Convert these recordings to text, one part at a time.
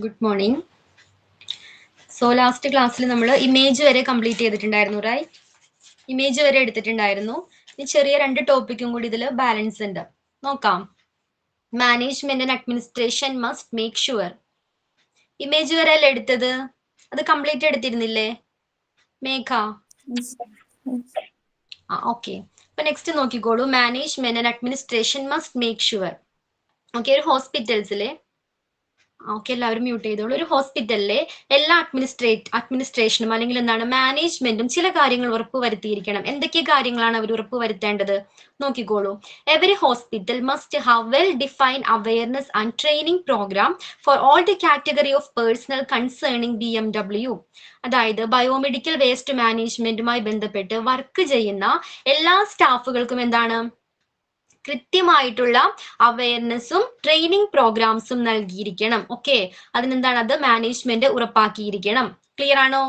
Good morning. So last ക്ലാസ്സിൽ നമ്മൾ image വരെ കംപ്ലീറ്റ് ചെയ്തിട്ടുണ്ടായിരുന്നു, റൈറ്റ്? ഇമേജ് വരെ എടുത്തിട്ടുണ്ടായിരുന്നു. ഇനി ചെറിയ 2 ടോപ്പിക്കും കൂടി ഇതിൽ ബാലൻസ് ഉണ്ട്. നോക്കാം. Management and administration must make sure. Image വരെ അല്ലേ എടുത്തത്? അത് കംപ്ലീറ്റ് എടുത്തിരുന്നില്ലേ മേഘ? ഓക്കെ. അപ്പൊ നെക്സ്റ്റ് നോക്കിക്കോളൂ. Management and administration must make sure. Okay, ഒരു ഹോസ്പിറ്റൽസിലെ ഓക്കെ എല്ലാവരും മ്യൂട്ട് ചെയ്തോളൂ. ഒരു ഹോസ്പിറ്റലിലെ എല്ലാ അഡ്മിനിസ്ട്രേഷനും അല്ലെങ്കിൽ എന്താണ് മാനേജ്മെന്റും ചില കാര്യങ്ങൾ ഉറപ്പുവരുത്തിയിരിക്കണം. എന്തൊക്കെ കാര്യങ്ങളാണ് അവർ ഉറപ്പുവരുത്തേണ്ടത്? നോക്കിക്കോളൂ. Every hospital must have well defined awareness and training programme for all the category of personnel concerning BMW. അതായത് ബയോമെഡിക്കൽ വേസ്റ്റ് മാനേജ്മെന്റുമായി ബന്ധപ്പെട്ട് വർക്ക് ചെയ്യുന്ന എല്ലാ സ്റ്റാഫുകൾക്കും എന്താണ് കൃത്യമായിട്ടുള്ള അവയർനെസ്സും ട്രെയിനിങ് പ്രോഗ്രാംസും നൽകിയിരിക്കണം. ഓക്കെ, അതിനെന്താണ് അത് മാനേജ്മെന്റ് ഉറപ്പാക്കിയിരിക്കണം. ക്ലിയർ ആണോ?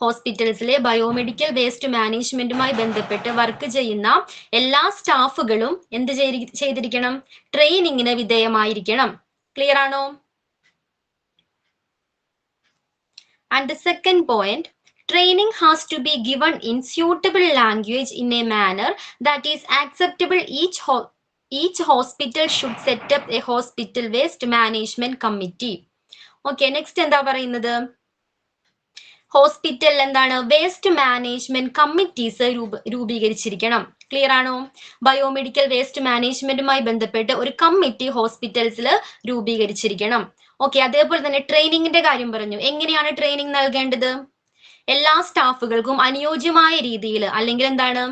ഹോസ്പിറ്റൽസിലെ ബയോമെഡിക്കൽ വേസ്റ്റ് മാനേജ്മെന്റുമായി ബന്ധപ്പെട്ട് വർക്ക് ചെയ്യുന്ന എല്ലാ സ്റ്റാഫുകളും എന്ത് ചെയ്തിരിക്കണം? ട്രെയിനിങ്ങിന് വിധേയമായിരിക്കണം. ക്ലിയർ ആണോ? And the second point, training has to be given in suitable language in a manner that is acceptable. Each hospital should set up a hospital waste management committee. Okay, next എന്താ പറയുന്നത്? ഹോസ്പിറ്റലിൽ എന്താണ് waste management committees രൂപീകരിച്ചിരിക്കണം. Clear ആണോ? Biomedical waste മാനേജ്മെന്റുമായി ബന്ധപ്പെട്ട് ഒരു committee ഹോസ്പിറ്റൽസിൽ രൂപീകരിച്ചിരിക്കണം. Okay, അതേപോലെ തന്നെ ട്രെയിനിങ്ങിന്റെ കാര്യം പറഞ്ഞു. എങ്ങനെയാണ് ട്രെയിനിങ് നൽകേണ്ടത്? എല്ലാ സ്റ്റാഫുകൾക്കും അനുയോജ്യമായ രീതിയിൽ അല്ലെങ്കിൽ എന്താണ്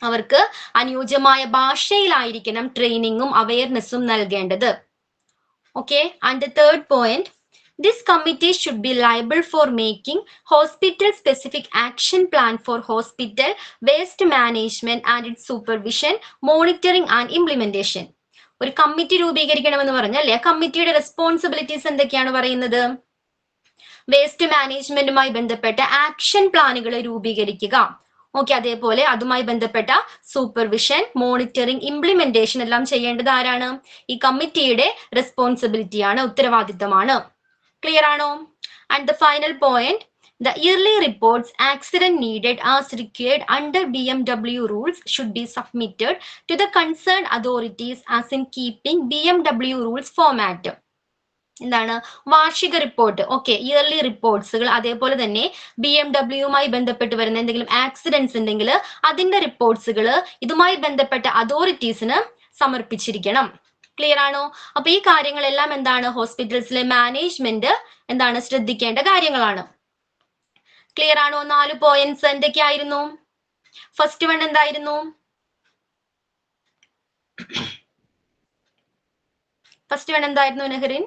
അവർക്ക് അനുയോജ്യമായ ഭാഷയിലായിരിക്കണം ട്രെയിനിങ്ങും അവയർനെസ്സും നൽകേണ്ടത്. Okay, and the third point, this committee should be liable for making hospital specific action plan for hospital waste management and its supervision, monitoring and implementation. ഒരു കമ്മിറ്റി രൂപീകരിക്കണമെന്ന് പറഞ്ഞാൽ ആ കമ്മിറ്റിയുടെ റെസ്പോൺസിബിലിറ്റീസ് എന്തൊക്കെയാണ് പറയുന്നത്? വേസ്റ്റ് മാനേജ്മെന്റുമായി ബന്ധപ്പെട്ട ആക്ഷൻ പ്ലാനുകൾ രൂപീകരിക്കുക. ഓക്കെ, അതേപോലെ അതുമായി ബന്ധപ്പെട്ട സൂപ്പർവിഷൻ, മോണിറ്ററിംഗ്, ഇംപ്ലിമെന്റേഷൻ എല്ലാം ചെയ്യേണ്ടത് ആരാണ്? ഈ കമ്മിറ്റിയുടെ റെസ്പോൺസിബിലിറ്റിയാണ്, ഉത്തരവാദിത്തമാണ്. ക്ലിയർ ആണോ? And the final point, the yearly reports accident needed as required under BMW rules should be submitted to the concerned authorities as in keeping BMW rules format. എന്താണ് വാർഷിക report? Okay, yearly റിപ്പോർട്ട്സുകൾ, അതേപോലെ തന്നെ BMW ബന്ധപ്പെട്ട് വരുന്ന എന്തെങ്കിലും accidents ഉണ്ടെങ്കിൽ അതിന്റെ റിപ്പോർട്ട്സുകൾ ഇതുമായി ബന്ധപ്പെട്ട അതോറിറ്റീസിന് സമർപ്പിച്ചിരിക്കണം. ക്ലിയർ ആണോ? അപ്പൊ ഈ കാര്യങ്ങളെല്ലാം എന്താണ് ഹോസ്പിറ്റൽസിലെ മാനേജ്മെന്റ് എന്താണ് ശ്രദ്ധിക്കേണ്ട കാര്യങ്ങളാണ്. ക്ലിയർ ആണോ? 4 പോയിന്റ്സ് എന്തൊക്കെയായിരുന്നു? ഫസ്റ്റ് വൺ എന്തായിരുന്നു? നെഹ്റിൻ?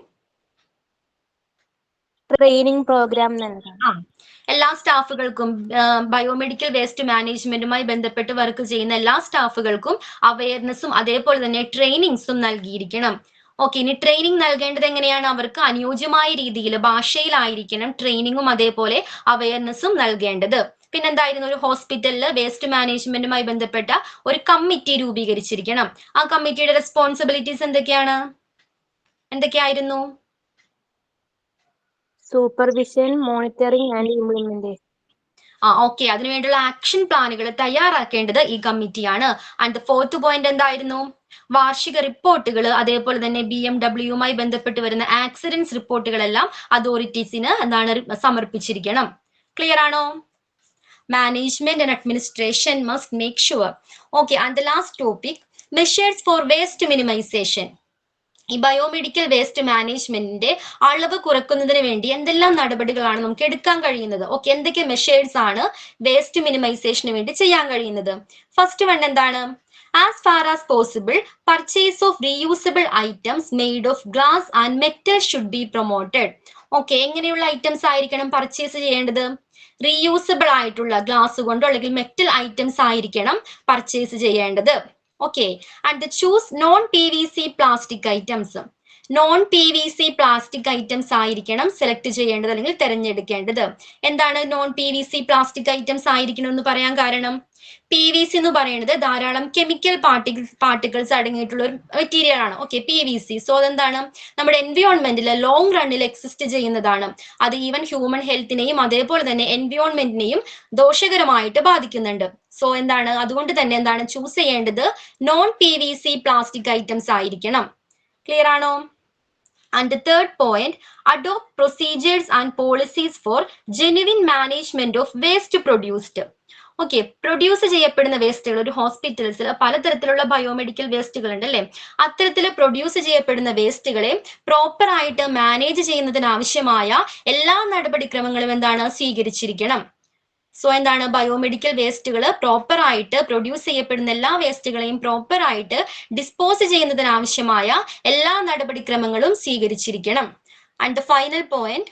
ട്രെയിനിങ് പ്രോഗ്രാം എല്ലാ സ്റ്റാഫുകൾക്കും ബയോമെഡിക്കൽ വേസ്റ്റ് മാനേജ്മെന്റുമായി ബന്ധപ്പെട്ട് വർക്ക് ചെയ്യുന്ന എല്ലാ സ്റ്റാഫുകൾക്കും അവയർനെസ്സും അതേപോലെ തന്നെ ട്രെയിനിങ്സും നൽകിയിരിക്കണം. ഓക്കെ, ഇനി ട്രെയിനിങ് നൽകേണ്ടത് എങ്ങനെയാണ്? അവർക്ക് അനുയോജ്യമായ രീതിയിൽ ഭാഷയിലായിരിക്കണം ട്രെയിനിങ്ങും അതേപോലെ അവയർനെസ്സും നൽകേണ്ടത്. പിന്നെന്തായിരുന്നു? ഒരു ഹോസ്പിറ്റലിൽ വേസ്റ്റ് മാനേജ്മെന്റുമായി ബന്ധപ്പെട്ട ഒരു കമ്മിറ്റി രൂപീകരിച്ചിരിക്കണം. ആ കമ്മിറ്റിയുടെ റെസ്പോൺസിബിലിറ്റീസ് എന്തൊക്കെയായിരുന്നു? Supervision, monitoring and implementation. Okay, അതിനുവേണ്ടിയുള്ള ആക്ഷൻ പ്ലാനുകൾ തയ്യാറാക്കേണ്ടത് ഈ കമ്മിറ്റിയാണ്. ആൻഡ് ദ ഫോർത്ത് പോയിന്റ് എന്തായിരുന്നു? വാർഷിക റിപ്പോർട്ടുകൾ അതേപോലെ തന്നെ BMW ബന്ധപ്പെട്ട് വരുന്ന ആക്സിഡൻസ് റിപ്പോർട്ടുകളെല്ലാം അതോറിറ്റീസിന് എന്താണ് സമർപ്പിച്ചിരിക്കണം. ക്ലിയർ ആണോ? Management and administration must make sure. Okay, and the last topic, measures for waste minimisation. ഈ ബയോമെഡിക്കൽ വേസ്റ്റ് മാനേജ്മെന്റിന്റെ അളവ് കുറക്കുന്നതിന് വേണ്ടി എന്തെല്ലാം നടപടികളാണ് നമുക്ക് എടുക്കാൻ കഴിയുന്നത്? ഓക്കെ, എന്തൊക്കെ മെഷേഴ്സ് ആണ് വേസ്റ്റ് മിനിമൈസേഷന് വേണ്ടി ചെയ്യാൻ കഴിയുന്നത്? ഫസ്റ്റ് വൺ എന്താണ്? As far as possible purchase of reusable items made of glass and metal should be promoted. Okay, എങ്ങനെയുള്ള ഐറ്റംസ് ആയിരിക്കണം പർച്ചേസ് ചെയ്യേണ്ടത്? റീയൂസബിൾ ആയിട്ടുള്ള ഗ്ലാസ് കൊണ്ടോ അല്ലെങ്കിൽ മെറ്റൽ ഐറ്റംസ് ആയിരിക്കണം പർച്ചേസ് ചെയ്യേണ്ടത്. Okay, and the choose non-PVC plastic items. Non PVC plastic items ആയിരിക്കണം select ചെയ്യേണ്ടത് അല്ലെങ്കിൽ തിരഞ്ഞെടുക്കേണ്ടത്. എന്താണ് നോൺ PVC പ്ലാസ്റ്റിക് ഐറ്റംസ് ആയിരിക്കണം എന്ന് പറയാൻ കാരണം? PVC എന്ന് പറയുന്നത് ധാരാളം കെമിക്കൽ പാർട്ടിക്കിൾസ് അടങ്ങിയിട്ടുള്ള ഒരു മെറ്റീരിയൽ ആണ്. Okay, PVC. സോ അതെന്താണ്, നമ്മുടെ എൻവിയോൺമെന്റിൽ ലോങ് റണ്ണിൽ എക്സിസ്റ്റ് ചെയ്യുന്നതാണ്. അത് ഈവൻ ഹ്യൂമൻ ഹെൽത്തിനെയും അതേപോലെ തന്നെ എൻവിയോൺമെന്റിനെയും ദോഷകരമായിട്ട് ബാധിക്കുന്നുണ്ട്. സോ എന്താണ്, അതുകൊണ്ട് തന്നെ എന്താണ് ചൂസ് ചെയ്യേണ്ടത്? നോൺ PVC പ്ലാസ്റ്റിക് ഐറ്റംസ് ആയിരിക്കണം. ക്ലിയർ ആണോ? And the third point, adopt procedures and policies for genuine management of waste produced. Okay, produce ചെയ്യപ്പെടുന്ന വേസ്റ്റുകൾ ഒരു ഹോസ്പിറ്റൽസിൽ പലതരത്തിലുള്ള ബയോമെഡിക്കൽ വേസ്റ്റുകൾ ഉണ്ട് അല്ലെ. അത്തരത്തിൽ പ്രൊഡ്യൂസ് ചെയ്യപ്പെടുന്ന വേസ്റ്റുകളെ പ്രോപ്പർ ആയിട്ട് മാനേജ് ചെയ്യുന്നതിന് ആവശ്യമായ എല്ലാ നടപടിക്രമങ്ങളും എന്താണ് സ്വീകരിച്ചിരിക്കണം. സോ എന്താണ്, ബയോമെഡിക്കൽ വേസ്റ്റുകൾ പ്രോപ്പർ ആയിട്ട് പ്രൊഡ്യൂസ് ചെയ്യപ്പെടുന്ന എല്ലാ വേസ്റ്റുകളെയും പ്രോപ്പർ ആയിട്ട് ഡിസ്പോസ് ചെയ്യുന്നതിന് ആവശ്യമായ എല്ലാ നടപടിക്രമങ്ങളും സ്വീകരിച്ചിരിക്കണം. And the final point,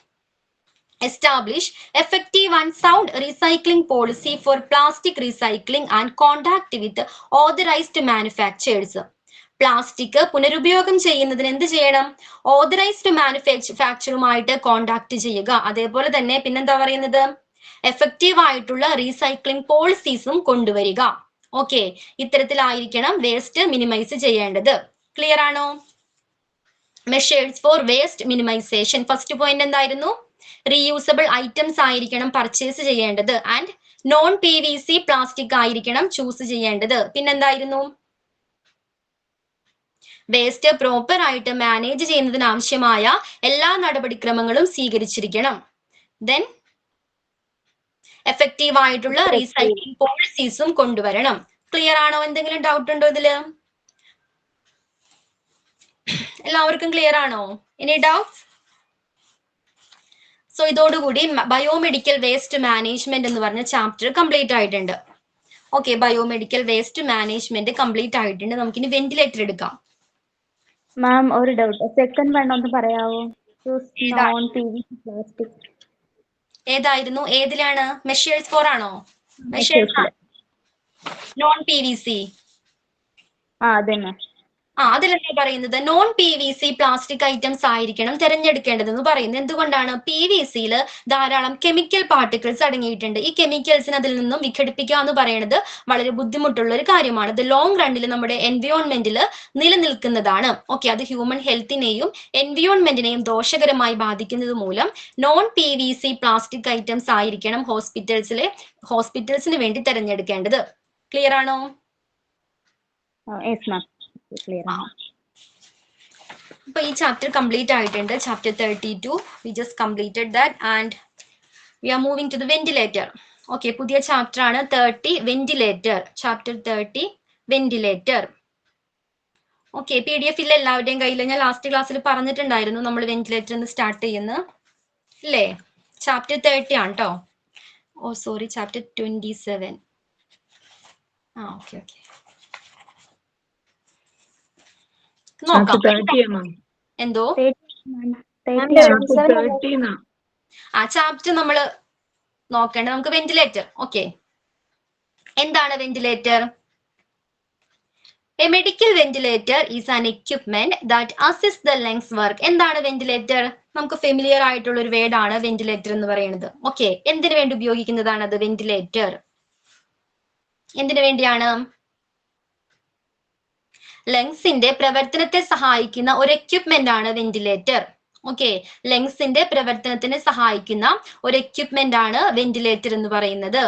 establish effective and sound recycling policy for plastic recycling and contact with authorized manufacturers. Plastic പുനരുപയോഗം ചെയ്യുന്നതിന് എന്ത് ചെയ്യണം? ഓതറൈസ്ഡ് മാനുഫാക്ചറുമായിട്ട് കോണ്ടാക്ട് ചെയ്യുക. അതേപോലെ തന്നെ പിന്നെന്താ പറയുന്നത്, എഫക്റ്റീവ് ആയിട്ടുള്ള റീസൈക്ലിംഗ് പോളിസീസും കൊണ്ടുവരിക. ഓക്കെ, ഇത്തരത്തിലായിരിക്കണം വേസ്റ്റ് മിനിമൈസ് ചെയ്യേണ്ടത്. ക്ലിയർ ആണോ? Measures for waste minimisation. First point എന്തായിരുന്നു? റീയൂസബിൾ ഐറ്റംസ് ആയിരിക്കണം പർച്ചേസ് ചെയ്യേണ്ടത്. ആൻഡ് നോൺ PVC പ്ലാസ്റ്റിക് ആയിരിക്കണം ചൂസ് ചെയ്യേണ്ടത്. പിന്നെന്തായിരുന്നു? വേസ്റ്റ് പ്രോപ്പർ ആയിട്ട് മാനേജ് ചെയ്യുന്നതിന് ആവശ്യമായ എല്ലാ നടപടിക്രമങ്ങളും സ്വീകരിച്ചിരിക്കണം. ദെൻ എഫക്റ്റീവ് ആയിട്ടുള്ള റീസൈക്ലിംഗ് പോളിസീസും കൊണ്ടുവരണം. ക്ലിയർ ആണോ? എന്തെങ്കിലും ഡൗട്ട് ഉണ്ടോ ഇതില്? എല്ലാവർക്കും ക്ലിയർ ആണോ? ഇനി ഡൗട്ട്സ്? സോ ഇതോടുകൂടി ബയോമെഡിക്കൽ വേസ്റ്റ് മാനേജ്മെന്റ് എന്ന് പറഞ്ഞ ചാപ്റ്റർ കംപ്ലീറ്റ് ആയിട്ടുണ്ട്. Okay, biomedical waste management complete ആയിട്ടുണ്ട്. നമുക്കിനി വെന്റിലേറ്റർ എടുക്കാം. മാം ഒരു ഡൗട്ട്, സെക്കൻഡ് വൺ ഒന്ന് പറയാവോ? നോൺ PVC പ്ലാസ്റ്റിക് ഏതായിരുന്നു? ഏതിലാണ്? മെഷേഴ്സ് ഫോർ ആണോ? Measures non PVC. അതന്നെ. അതിലെന്താ പറയുന്നത്? നോൺ PVC പ്ലാസ്റ്റിക് ഐറ്റംസ് ആയിരിക്കണം തിരഞ്ഞെടുക്കേണ്ടതെന്ന് പറയുന്നത്. എന്തുകൊണ്ടാണ്? PVC-യിൽ ധാരാളം കെമിക്കൽ പാർട്ടിക്കിൾസ് അടങ്ങിയിട്ടുണ്ട്. ഈ കെമിക്കൽസിന് അതിൽ നിന്നും വിഘടിപ്പിക്കുക എന്ന് പറയുന്നത് വളരെ ബുദ്ധിമുട്ടുള്ള ഒരു കാര്യമാണ്. ഇത് ലോങ് റണ്ണിൽ നമ്മുടെ എൻവിയോൺമെന്റിൽ നിലനിൽക്കുന്നതാണ്. ഓക്കെ, അത് ഹ്യൂമൻ ഹെൽത്തിനെയും എൻവിയോൺമെന്റിനെയും ദോഷകരമായി ബാധിക്കുന്നത് മൂലം നോൺ PVC പ്ലാസ്റ്റിക് ഐറ്റംസ് ആയിരിക്കണം ഹോസ്പിറ്റൽസിന് വേണ്ടി തിരഞ്ഞെടുക്കേണ്ടത്. ക്ലിയർ ആണോ? അപ്പൊ ഈ ചാപ്റ്റർ കംപ്ലീറ്റ് ആയിട്ടുണ്ട്. Chapter 32 we just completed that and we are moving to the ventilator. Okay, പുതിയ ചാപ്റ്റർ ആണ് 30 ventilator. Chapter 30 ventilator. Okay, PDF ഇല്ല എല്ലാവരുടെയും കയ്യിൽ. ഞാൻ ലാസ്റ്റ് ക്ലാസ്സിൽ പറഞ്ഞിട്ടുണ്ടായിരുന്നു നമ്മൾ വെന്റിലേറ്റർ സ്റ്റാർട്ട് ചെയ്യുന്നു അല്ലേ. ചാപ്റ്റർ 30 ആണ് കേട്ടോ. ഓ സോറി, ചാപ്റ്റർ 27. ഓക്കെ. എന്തോ ചാപ്റ്റർ നമ്മൾ നോക്കേണ്ടത് നമുക്ക് വെന്റിലേറ്റർ. ഓക്കെ, എന്താണ് ventilator? A medical ventilator is an equipment that assist the lungs work. എന്താണ് വെന്റിലേറ്റർ? നമുക്ക് ഫെമിലിയർ ആയിട്ടുള്ള ഒരു വേർഡ് ആണ് വെന്റിലേറ്റർ എന്ന് പറയുന്നത്. ഓക്കെ, എന്തിനു വേണ്ടി ഉപയോഗിക്കുന്നതാണ് അത്? വെന്റിലേറ്റർ എന്തിനു വേണ്ടിയാണ്? ലങ്സിന്റെ പ്രവർത്തനത്തെ സഹായിക്കുന്ന ഒരു എക്യുപ്മെന്റ് ആണ് വെന്റിലേറ്റർ. ഓക്കെ, ലങ്സിന്റെ പ്രവർത്തനത്തിന് സഹായിക്കുന്ന ഒരു എക്യുപ്മെന്റ് ആണ് വെന്റിലേറ്റർ എന്ന് പറയുന്നത്.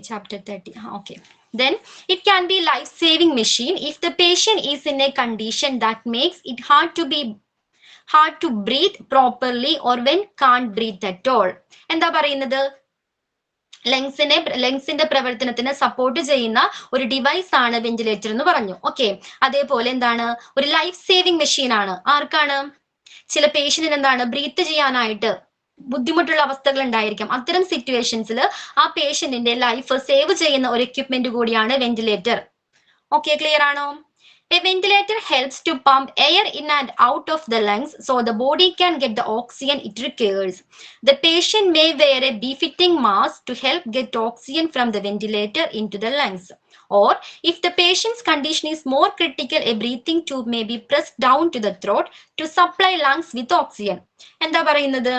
Chapter 30. Okay, then it can be life saving machine if the patient is in a condition that makes it hard to breathe properly or when can't breathe at all. എന്താ പറയുന്നത്? ലങ്സിന്റെ പ്രവർത്തനത്തിന് support ചെയ്യുന്ന ഒരു device ആണ് ventilator എന്ന് പറഞ്ഞു. Okay, അതേപോലെ എന്താണ്? ഒരു ലൈഫ് സേവിംഗ് മെഷീൻ ആണ്. ആർക്കാണ്? ചില പേഷ്യന്റിന് എന്താണ് ബ്രീത്ത് ചെയ്യാനായിട്ട് ബുദ്ധിമുട്ടുള്ള അവസ്ഥകൾ ഉണ്ടായിരിക്കാം. അത്തരം സിറ്റുവേഷൻസിൽ ആ പേഷ്യന്റിന്റെ ലൈഫ് സേവ് ചെയ്യുന്ന ഒരു എക്യുപ്മെന്റ് കൂടിയാണ് വെന്റിലേറ്റർ. ഓക്കെ, ക്ലിയർ ആണോ? A ventilator helps to pump air in and out of the lungs so the body can get the oxygen it requires. The patient may wear a befitting mask to help get oxygen from the ventilator into the lungs. Or if the patient's condition is more critical, a breathing tube may be pressed down to the throat to supply lungs with oxygen. എന്താ പറയുന്നത്?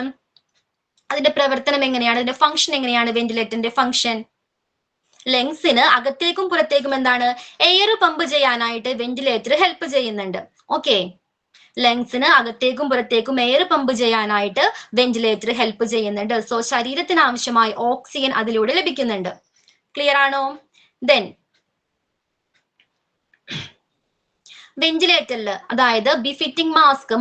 അതിന്റെ പ്രവർത്തനം എങ്ങനെയാണ്? അതിന്റെ function എങ്ങനെയാണ്? വെന്റിലേറ്ററിന്റെ function ലങ്സിന് അകത്തേക്കും പുറത്തേക്കും എന്താണ് air pump ചെയ്യാനായിട്ട് വെന്റിലേറ്റർ ഹെൽപ്പ് ചെയ്യുന്നുണ്ട്. ഓക്കെ, ലങ്സിന് അകത്തേക്കും പുറത്തേക്കും എയർ പമ്പ് ചെയ്യാനായിട്ട് വെന്റിലേറ്റർ ഹെൽപ്പ് ചെയ്യുന്നുണ്ട്. സോ ശരീരത്തിന് ആവശ്യമായ ഓക്സിജൻ അതിലൂടെ ലഭിക്കുന്നുണ്ട്. ക്ലിയർ ആണോ? ദെൻ വെന്റിലേറ്ററിൽ അതായത് ബിഫിറ്റിംഗ്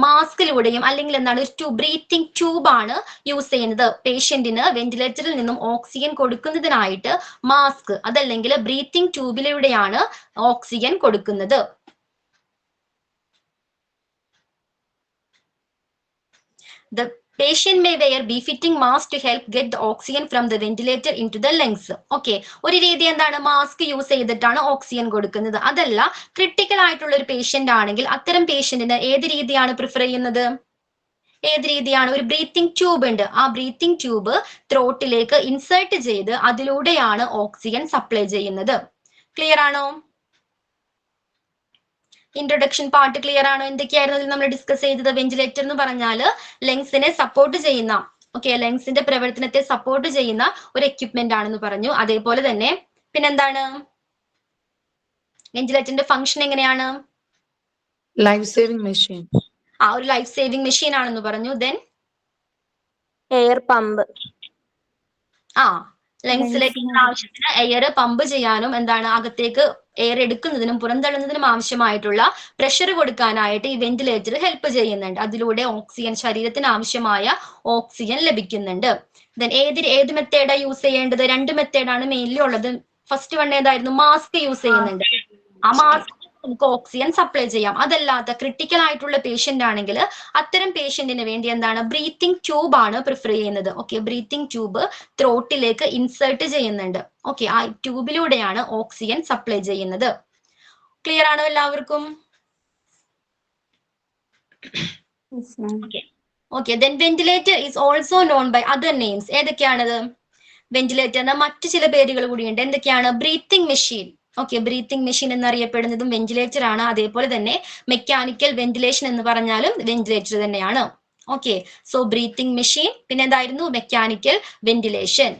മാസ്കിലൂടെയും അല്ലെങ്കിൽ എന്താണ് ഒരു ബ്രീത്തിങ് ട്യൂബ് ആണ് യൂസ് ചെയ്യുന്നത്. പേഷ്യന്റിന് വെന്റിലേറ്ററിൽ നിന്നും ഓക്സിജൻ കൊടുക്കുന്നതിനായിട്ട് മാസ്ക് അതല്ലെങ്കിൽ ബ്രീത്തിംഗ് ട്യൂബിലൂടെയാണ് ഓക്സിജൻ കൊടുക്കുന്നത്. The patient may wear befitting mask to help get the oxygen from the ventilator into the lungs. Okay, ഒരു രീതി എന്താണ് മാസ്ക് യൂസ് ചെയ്തിട്ടാണ് ഓക്സിജൻ കൊടുക്കുന്നത്. അതല്ല ക്രിട്ടിക്കൽ ആയിട്ടുള്ള ഒരു പേഷ്യന്റ് ആണെങ്കിൽ അത്തരം പേഷ്യന്റിന് ഏത് രീതിയാണ് പ്രിഫർ ചെയ്യുന്നത്? ഏത് രീതിയാണ്? ഒരു ബ്രീത്തിംഗ് ട്യൂബ് ഉണ്ട്, ആ ബ്രീത്തിംഗ് ട്യൂബ് ത്രോട്ടിലേക്ക് ഇൻസേർട്ട് ചെയ്ത് അതിലൂടെയാണ് ഓക്സിജൻ സപ്ലൈ ചെയ്യുന്നത്. ക്ലിയർ ആണോ? ഇൻട്രൊഡക്ഷൻ പാർട്ട് ക്ലിയർ ആണോ? എന്തൊക്കെയായിരുന്നു നമ്മൾ ഡിസ്കസ് ചെയ്തത്? വെന്റിലേറ്റർ എന്ന് പറഞ്ഞാൽ ലങ്സിനെ സപ്പോർട്ട് ചെയ്യുന്ന ലങ്സിന്റെ പ്രവർത്തനത്തെ സപ്പോർട്ട് ചെയ്യുന്ന ഒരു എക്യുപ്മെന്റ് ആണെന്ന് പറഞ്ഞു. അതേപോലെ തന്നെ പിന്നെന്താണ് വെന്റിലേറ്ററിന്റെ ഫംഗ്ഷൻ എങ്ങനെയാണ്? Life saving machine. ഒരു ലൈഫ് സേവിംഗ് മെഷീൻ ആണെന്ന് പറഞ്ഞു. Then air pump. ലങ്സിലേക്ക് ആവശ്യത്തിന് എയർ പമ്പ് ചെയ്യാനും എന്താണ് അകത്തേക്ക് എയർ എടുക്കുന്നതിനും പുറന്തള്ളുന്നതിനും ആവശ്യമായിട്ടുള്ള പ്രഷർ കൊടുക്കാനായിട്ട് ഈ വെന്റിലേറ്റർ ഹെൽപ്പ് ചെയ്യുന്നുണ്ട്. അതിലൂടെ ഓക്സിജൻ ശരീരത്തിന് ആവശ്യമായ ഓക്സിജൻ ലഭിക്കുന്നുണ്ട്. ദെൻ ഏത് മെത്തേഡാ യൂസ് ചെയ്യേണ്ടത്? 2 മെത്തേഡാണ് മെയിൻലി ഉള്ളത്. ഫസ്റ്റ് വൺ ഏതായിരുന്നു? മാസ്ക് യൂസ് ചെയ്യുന്നുണ്ട്. ആ മാസ്ക് നമുക്ക് ഓക്സിജൻ സപ്ലൈ ചെയ്യാം. അതല്ലാത്ത ക്രിട്ടിക്കൽ ആയിട്ടുള്ള പേഷ്യന്റ് ആണെങ്കിൽ അത്തരം പേഷ്യന്റിന് വേണ്ടി എന്താണ് ബ്രീത്തിംഗ് ട്യൂബ് ആണ് പ്രിഫർ ചെയ്യുന്നത്. ഓക്കെ, ബ്രീത്തിംഗ് ട്യൂബ് ത്രോട്ടിലേക്ക് ഇൻസേർട്ട് ചെയ്യുന്നുണ്ട്. ഓക്കെ, ആ ട്യൂബിലൂടെയാണ് ഓക്സിജൻ സപ്ലൈ ചെയ്യുന്നത്. ക്ലിയർ ആണോ എല്ലാവർക്കും? Okay, then ventilator is also known by other names. ഏതൊക്കെയാണത്? വെന്റിലേറ്ററിന് മറ്റു ചില പേരുകൾ കൂടിയുണ്ട്. എന്തൊക്കെയാണ്? Breathing machine. Okay, breathing machine എന്നറിയപ്പെടുന്നതും വെന്റിലേറ്റർ ആണ്. അതേപോലെ തന്നെ മെക്കാനിക്കൽ വെന്റിലേഷൻ എന്ന് പറഞ്ഞാലും വെന്റിലേറ്റർ തന്നെയാണ്. ഓക്കെ, സോ ബ്രീത്തിംഗ് മെഷീൻ, പിന്നെ എന്തായിരുന്നു? Mechanical ventilation.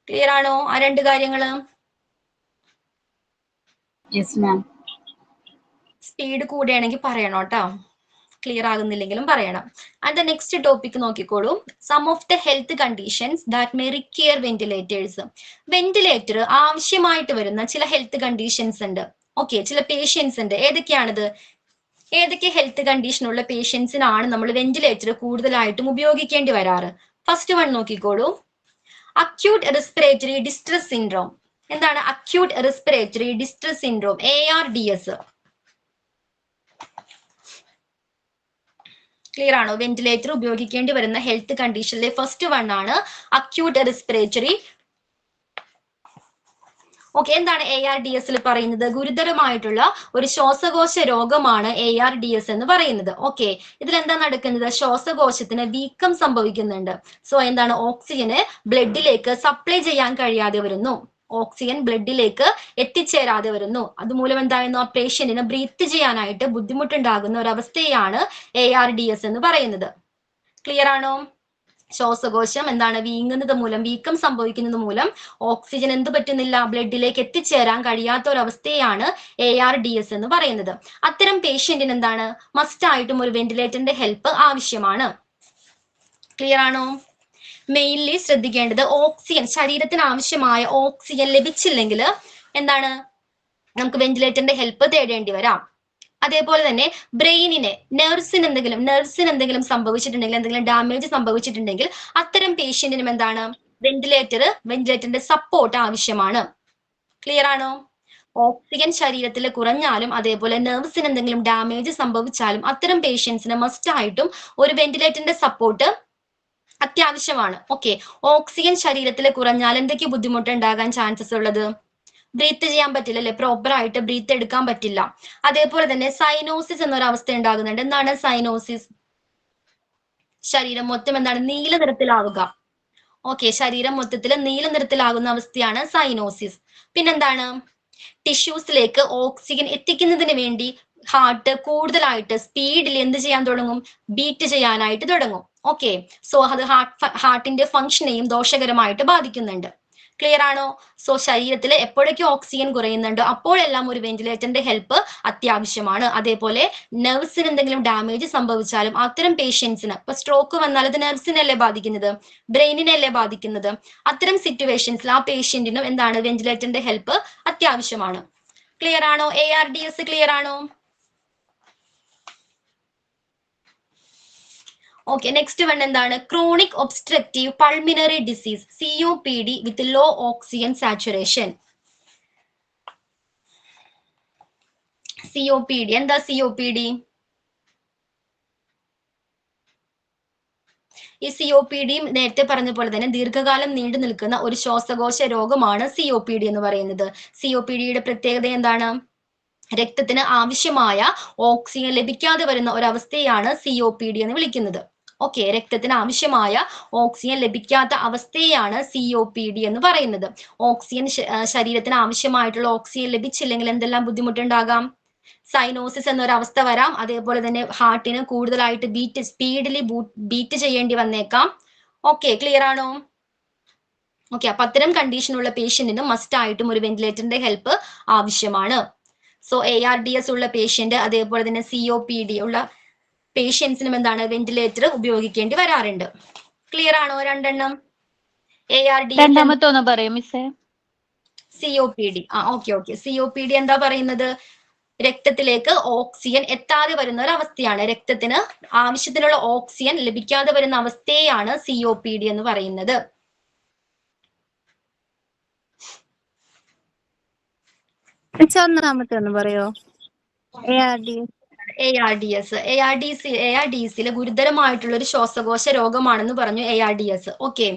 ക്ലിയർ ആണോ ആ 2 കാര്യങ്ങള്? സ്പീഡ് കൂടെയാണെങ്കിൽ പറയണോ കേട്ടോ, ക്ലിയർ ആകുന്നില്ലെങ്കിലും പറയണം. ആൻഡ് ദ നെക്സ്റ്റ് ടോപ്പിക് നോക്കിക്കോളൂ. Some of the health conditions that may require ventilators. Ventilator ആവശ്യമായിട്ട് വരുന്ന ചില ഹെൽത്ത് കണ്ടീഷൻസ് ഉണ്ട്. ഓക്കെ, ചില പേഷ്യൻസ് ഉണ്ട്. ഏതൊക്കെയാണിത്? ഏതൊക്കെ ഹെൽത്ത് കണ്ടീഷൻ ഉള്ള പേഷ്യൻസിനാണ് നമ്മൾ വെന്റിലേറ്റർ കൂടുതലായിട്ടും ഉപയോഗിക്കേണ്ടി വരാറ്? ഫസ്റ്റ് വൺ നോക്കിക്കോളൂ. Acute respiratory distress syndrome. എന്താണ് acute respiratory distress syndrome? ARDS. Clear ആണോ? വെന്റിലേറ്റർ ഉപയോഗിക്കേണ്ടി വരുന്ന ഹെൽത്ത് കണ്ടീഷനിലെ ഫസ്റ്റ് വൺ ആണ് അക്യൂട്ട് റെസ്പിറേറ്ററി. ഓക്കെ, എന്താണ് ARDS പറയുന്നത്? ഗുരുതരമായിട്ടുള്ള ഒരു ശ്വാസകോശ രോഗമാണ് ARDS എന്ന് പറയുന്നത്. ഓക്കെ, ഇതിലെന്താ നടക്കുന്നത്? ശ്വാസകോശത്തിന് വീക്കം സംഭവിക്കുന്നുണ്ട്. സോ എന്താണ്? ഓക്സിജന് ബ്ലഡിലേക്ക് സപ്ലൈ ചെയ്യാൻ കഴിയാതെ വരുന്നു. ഓക്സിജൻ ബ്ലഡിലേക്ക് എത്തിച്ചേരാതെ വരുന്നു. അതുമൂലം എന്തായിരുന്നു? ആ പേഷ്യന്റിന് ബ്രീത്ത് ചെയ്യാനായിട്ട് ബുദ്ധിമുട്ടുണ്ടാകുന്ന ഒരു അവസ്ഥയാണ് ARDS എന്ന് പറയുന്നത്. ക്ലിയർ ആണോ? ശ്വാസകോശം എന്താണ്? വീങ്ങുന്നത് മൂലം, വീക്കം സംഭവിക്കുന്നത് മൂലം ഓക്സിജൻ എന്ത് പറ്റുന്നില്ല? ബ്ലഡിലേക്ക് എത്തിച്ചേരാൻ കഴിയാത്ത ഒരു അവസ്ഥയാണ് ARDS എന്ന് പറയുന്നത്. അത്തരം പേഷ്യന്റിന് എന്താണ്? മസ്റ്റ് ആയിട്ടും ഒരു വെന്റിലേറ്ററിന്റെ ഹെൽപ്പ് ആവശ്യമാണ്. ക്ലിയർ ആണോ? മെയിൻലി ശ്രദ്ധിക്കേണ്ടത് ഓക്സിജൻ, ശരീരത്തിന് ആവശ്യമായ ഓക്സിജൻ ലഭിച്ചില്ലെങ്കിൽ എന്താണ്? നമുക്ക് വെന്റിലേറ്ററിന്റെ ഹെൽപ്പ് തേടേണ്ടി വരാം. അതേപോലെ തന്നെ ബ്രെയിനിന്, നെർവ്സിന് എന്തെങ്കിലും സംഭവിച്ചിട്ടുണ്ടെങ്കിൽ, എന്തെങ്കിലും ഡാമേജ് സംഭവിച്ചിട്ടുണ്ടെങ്കിൽ അത്തരം പേഷ്യന്റിനും എന്താണ്? വെന്റിലേറ്ററിന്റെ സപ്പോർട്ട് ആവശ്യമാണ്. ക്ലിയർ ആണോ? ഓക്സിജൻ ശരീരത്തിൽ കുറഞ്ഞാലും അതേപോലെ നെർവ്സിന് എന്തെങ്കിലും ഡാമേജ് സംഭവിച്ചാലും അത്തരം പേഷ്യൻസിന് മസ്റ്റ് ആയിട്ടും ഒരു വെന്റിലേറ്ററിന്റെ സപ്പോർട്ട് അത്യാവശ്യമാണ്. ഓക്കെ, ഓക്സിജൻ ശരീരത്തിൽ കുറഞ്ഞാൽ എന്തൊക്കെ ബുദ്ധിമുട്ട് ഉണ്ടാകാൻ ചാൻസസ് ഉള്ളത്? ബ്രീത്ത് ചെയ്യാൻ പറ്റില്ല അല്ലെ? പ്രോപ്പർ ആയിട്ട് ബ്രീത്ത് എടുക്കാൻ പറ്റില്ല. അതേപോലെ തന്നെ സൈനോസിസ് എന്നൊരു അവസ്ഥ ഉണ്ടാകുന്നുണ്ട്. എന്താണ് സൈനോസിസ്? ശരീരം മൊത്തം എന്താണ്? നീല നിറത്തിലാവുക. ഓക്കെ, ശരീരം മൊത്തത്തിൽ നീല നിറത്തിലാകുന്ന അവസ്ഥയാണ് സൈനോസിസ്. പിന്നെന്താണ്? ടിഷ്യൂസിലേക്ക് ഓക്സിജൻ എത്തിക്കുന്നതിന് വേണ്ടി ഹാർട്ട് കൂടുതലായിട്ട് സ്പീഡിൽ എന്ത് ചെയ്യാൻ തുടങ്ങും? ബീറ്റ് ചെയ്യാനായിട്ട് തുടങ്ങും. ഓക്കെ, സോ അത് ഹാർട്ടിന്റെ ഫംഗ്ഷനെയും ദോഷകരമായിട്ട് ബാധിക്കുന്നുണ്ട്. ക്ലിയർ ആണോ? സോ ശരീരത്തിൽ എപ്പോഴൊക്കെ ഓക്സിജൻ കുറയുന്നുണ്ടോ അപ്പോഴെല്ലാം ഒരു വെന്റിലേറ്ററിന്റെ ഹെൽപ്പ് അത്യാവശ്യമാണ്. അതേപോലെ നെർവ്സിന് എന്തെങ്കിലും ഡാമേജ് സംഭവിച്ചാലും അത്തരം പേഷ്യൻസിന്, ഇപ്പൊ സ്ട്രോക്ക് വന്നാൽ അത് നെർവ്സിനല്ലേ ബാധിക്കുന്നത്, ബ്രെയിനിനല്ലേ ബാധിക്കുന്നത്. അത്തരം സിറ്റുവേഷൻസിൽ ആ പേഷ്യന്റിനും എന്താണ് വെന്റിലേറ്ററിന്റെ ഹെൽപ്പ് അത്യാവശ്യമാണ്. ക്ലിയർ ആണോ? ARDS ക്ലിയർ ആണോ? ഓക്കെ, നെക്സ്റ്റ് വൺ എന്താണ്? Chronic obstructive pulmonary disease, COPD വിത്ത് ലോ ഓക്സിജൻ സാച്ചുറേഷൻ. COPD എന്താ? COPD ഈ COPD നേരത്തെ പറഞ്ഞ പോലെ തന്നെ ദീർഘകാലം നീണ്ടു നിൽക്കുന്ന ഒരു ശ്വാസകോശ രോഗമാണ് COPD എന്ന് പറയുന്നത്. COPDയുടെ പ്രത്യേകത എന്താണ്? രക്തത്തിന് ആവശ്യമായ ഓക്സിജൻ ലഭിക്കാതെ വരുന്ന ഒരവസ്ഥയാണ് COPD എന്ന് വിളിക്കുന്നത്. ഓക്കെ, രക്തത്തിന് ആവശ്യമായ ഓക്സിജൻ ലഭിക്കാത്ത അവസ്ഥയാണ് COPD എന്ന് പറയുന്നത്. ഓക്സിജൻ ശരീരത്തിന് ആവശ്യമായിട്ടുള്ള ഓക്സിജൻ ലഭിച്ചില്ലെങ്കിൽ എന്തെല്ലാം ബുദ്ധിമുട്ടുണ്ടാകാം? സൈനോസിസ് എന്നൊരവസ്ഥ വരാം. അതേപോലെ തന്നെ ഹാർട്ടിന് കൂടുതലായിട്ട് സ്പീഡിൽ ബീറ്റ് ചെയ്യേണ്ടി വന്നേക്കാം. ഓക്കെ, ക്ലിയർ ആണോ? ഓക്കെ, അപ്പൊ അത്തരം കണ്ടീഷനുള്ള പേഷ്യന്റിന് മസ്റ്റ് ആയിട്ടും ഒരു വെന്റിലേറ്ററിന്റെ ഹെൽപ്പ് ആവശ്യമാണ്. സോ ARDS ഉള്ള പേഷ്യന്റ് അതേപോലെ തന്നെ COPD ഉള്ള പേഷ്യൻസിനും എന്താണ് വെന്റിലേറ്റർ ഉപയോഗിക്കേണ്ടി വരാറുണ്ട്. ക്ലിയർ ആണോ? രണ്ടെണ്ണം ARDS, രണ്ടാമത്തെ ഒന്ന് പറയോ മിസ്സേ? COPD. ഓക്കെ. COPD എന്താ പറയുന്നത്? രക്തത്തിലേക്ക് ഓക്സിജൻ എത്താതെ വരുന്ന ഒരു അവസ്ഥയാണ്. രക്തത്തിന് ആവശ്യത്തിനുള്ള ഓക്സിജൻ ലഭിക്കാതെ വരുന്ന അവസ്ഥയാണ് COPD എന്ന് പറയുന്നത്. ഒന്നാമത്തെ ഒന്ന് പറയോ? ARDS ഗുരുതരമായിട്ടുള്ള ഒരു ശ്വാസകോശ രോഗമാണെന്ന് പറഞ്ഞു ARDS. ഓക്കെ,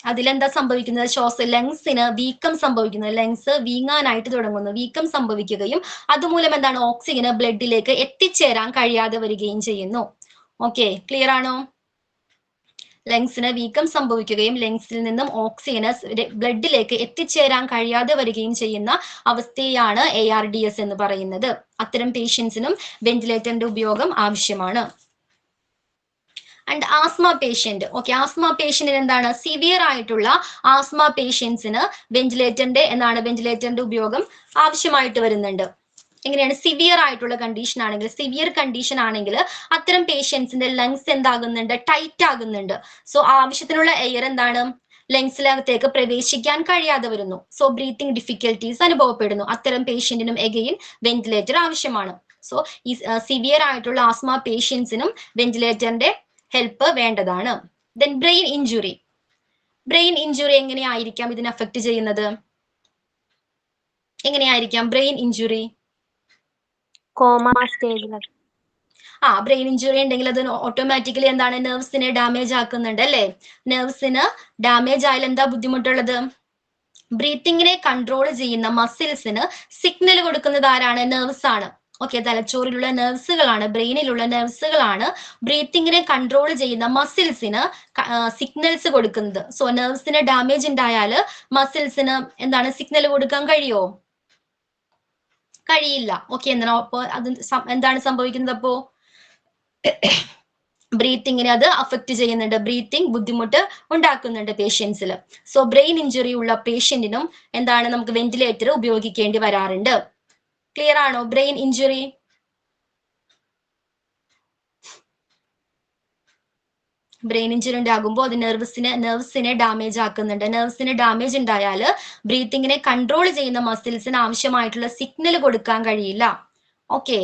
അതിലെന്താ സംഭവിക്കുന്നത്? ലങ്സിന് വീക്കം സംഭവിക്കുന്നത്, ലങ്സ് വീങ്ങാനായിട്ട് തുടങ്ങുന്നു, വീക്കം സംഭവിക്കുകയും അതുമൂലം എന്താണ് ഓക്സിജന് ബ്ലഡിലേക്ക് എത്തിച്ചേരാൻ കഴിയാതെ വരികയും ചെയ്യുന്നു. ഓക്കെ, ക്ലിയർ ആണോ? ലങ്സിന് വീക്കം സംഭവിക്കുകയും ലങ്സിൽ നിന്നും ഓക്സിജന് ബ്ലഡിലേക്ക് എത്തിച്ചേരാൻ കഴിയാതെ വരികയും ചെയ്യുന്ന അവസ്ഥയാണ് ARDS എന്ന് പറയുന്നത്. അത്തരം പേഷ്യൻസിനും വെന്റിലേറ്ററിന്റെ ഉപയോഗം ആവശ്യമാണ്. And asthma patient. Okay, asthma പേഷ്യന്റിന് എന്താണ്? സിവിയർ ആയിട്ടുള്ള ആസ്മ പേഷ്യൻസിന് വെന്റിലേറ്ററിന്റെ ഉപയോഗം ആവശ്യമായിട്ട് വരുന്നുണ്ട്. എങ്ങനെയാണ്? സിവിയർ ആയിട്ടുള്ള കണ്ടീഷൻ ആണെങ്കിൽ അത്തരം പേഷ്യൻസിന്റെ ലങ്സ് എന്താകുന്നുണ്ട്? ടൈറ്റ് ആകുന്നുണ്ട്. സോ ആവശ്യത്തിനുള്ള എയർ എന്താണ്? ലങ്സിനകത്തേക്ക് പ്രവേശിക്കാൻ കഴിയാതെ വരുന്നു. സോ ബ്രീത്തിങ് ഡിഫിക്കൽട്ടീസ് അനുഭവപ്പെടുന്നു. അത്തരം പേഷ്യന്റിനും എഗെയിൻ വെന്റിലേറ്റർ ആവശ്യമാണ്. സോ ഈ സിവിയർ ആയിട്ടുള്ള ആസ്മ പേഷ്യൻസിനും വെന്റിലേറ്ററിന്റെ ഹെൽപ്പ് വേണ്ടതാണ്. Then brain injury. എങ്ങനെയായിരിക്കാം ഇതിനെ അഫക്ട് ചെയ്യുന്നത്? എങ്ങനെയായിരിക്കാം ബ്രെയിൻ ഇഞ്ചുറി? കോമ സ്റ്റേജിലൊക്കെ. ബ്രെയിൻ ഇഞ്ചുറി ഉണ്ടെങ്കിൽ അത് ഓട്ടോമാറ്റിക്കലി എന്താണ്? നെർവ്സിനെ ഡാമേജ് ആക്കുന്നുണ്ട് അല്ലെ? നെർവ്സിന് ഡാമേജ് ആയാൽ എന്താ ബുദ്ധിമുട്ടുള്ളത്? ബ്രീത്തിങ്ങിനെ കൺട്രോൾ ചെയ്യുന്ന മസിൽസിന് സിഗ്നൽ കൊടുക്കുന്നത് ആരാണ്? നെർവ്സ് ആണ്. ഓക്കെ, തലച്ചോറിലുള്ള നെർവ്സുകളാണ്, ബ്രെയിനിലുള്ള നെർവ്സുകളാണ് ബ്രീത്തിങ്ങിനെ കൺട്രോൾ ചെയ്യുന്ന മസിൽസിന് സിഗ്നൽസ് കൊടുക്കുന്നത്. സോ നെർവ്സിന് ഡാമേജ് ഉണ്ടായാൽ മസിൽസിന് എന്താണ് സിഗ്നൽ കൊടുക്കാൻ കഴിയോ? കഴിയില്ല. ഓക്കെ, അപ്പൊ അത് എന്താണ് സംഭവിക്കുന്നത്? അപ്പോ ബ്രീത്തിങ്ങിനെ അത് അഫക്ട് ചെയ്യുന്നുണ്ട്, ബ്രീത്തിങ് ബുദ്ധിമുട്ട് ഉണ്ടാക്കുന്നുണ്ട് പേഷ്യൻസിൽ. സോ ബ്രെയിൻ ഇഞ്ചുറി ഉള്ള പേഷ്യന്റിനും എന്താണ് നമുക്ക് വെന്റിലേറ്റർ ഉപയോഗിക്കേണ്ടി വരാറുണ്ട്. ക്ലിയർ ആണോ? Brain injury. ഉണ്ടാകുമ്പോൾ അത് നെർവ്സിനെ ഡാമേജ് ആക്കുന്നുണ്ട്. നെർവ്സിന് ഡാമേജ് ഉണ്ടായാൽ ബ്രീത്തിങ്ങിനെ കൺട്രോൾ ചെയ്യുന്ന മസിൽസിന് ആവശ്യമായിട്ടുള്ള സിഗ്നൽ കൊടുക്കാൻ കഴിയില്ല. ഓക്കെ,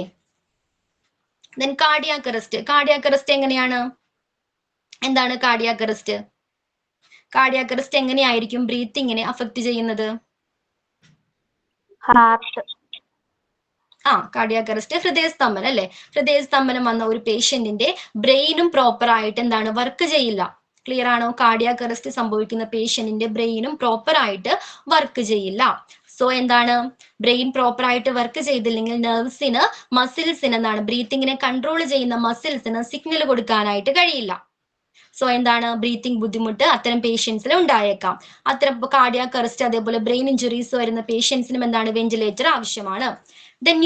ദെൻ കാർഡിയാക് അറസ്റ്റ് എങ്ങനെയാണ്? എന്താണ് കാർഡിയാക് അറസ്റ്റ് എങ്ങനെയായിരിക്കും ബ്രീത്തിങ്ങിനെ അഫക്ട് ചെയ്യുന്നത്? കാർഡിയാക് അറസ്റ്റ് ഹൃദയസ്തംഭനം അല്ലെ? ഹൃദയസ്തംഭനം വന്ന ഒരു പേഷ്യന്റിന്റെ ബ്രെയിനും പ്രോപ്പർ ആയിട്ട് എന്താണ് വർക്ക് ചെയ്യില്ല. ക്ലിയർ ആണോ? കാർഡിയാക് അറസ്റ്റ് സംഭവിക്കുന്ന പേഷ്യന്റിന്റെ ബ്രെയിനും പ്രോപ്പർ ആയിട്ട് വർക്ക് ചെയ്യില്ല. സോ എന്താണ്? ബ്രെയിൻ പ്രോപ്പർ ആയിട്ട് വർക്ക് ചെയ്തില്ലെങ്കിൽ മസിൽസിന് എന്താണ് ബ്രീത്തിങ്ങിനെ കൺട്രോൾ ചെയ്യുന്ന മസിൽസിന് സിഗ്നൽ കൊടുക്കാനായിട്ട് കഴിയില്ല. സോ എന്താണ് ബ്രീത്തിങ് ബുദ്ധിമുട്ട് അത്തരം പേഷ്യൻസിൽ ഉണ്ടായേക്കാം. അത്തരം കാർഡിയാക് അറസ്റ്റ് അതേപോലെ ബ്രെയിൻ ഇഞ്ചുറീസ് വരുന്ന പേഷ്യൻസിനും എന്താണ് വെന്റിലേറ്റർ ആവശ്യമാണ്. ദെൻ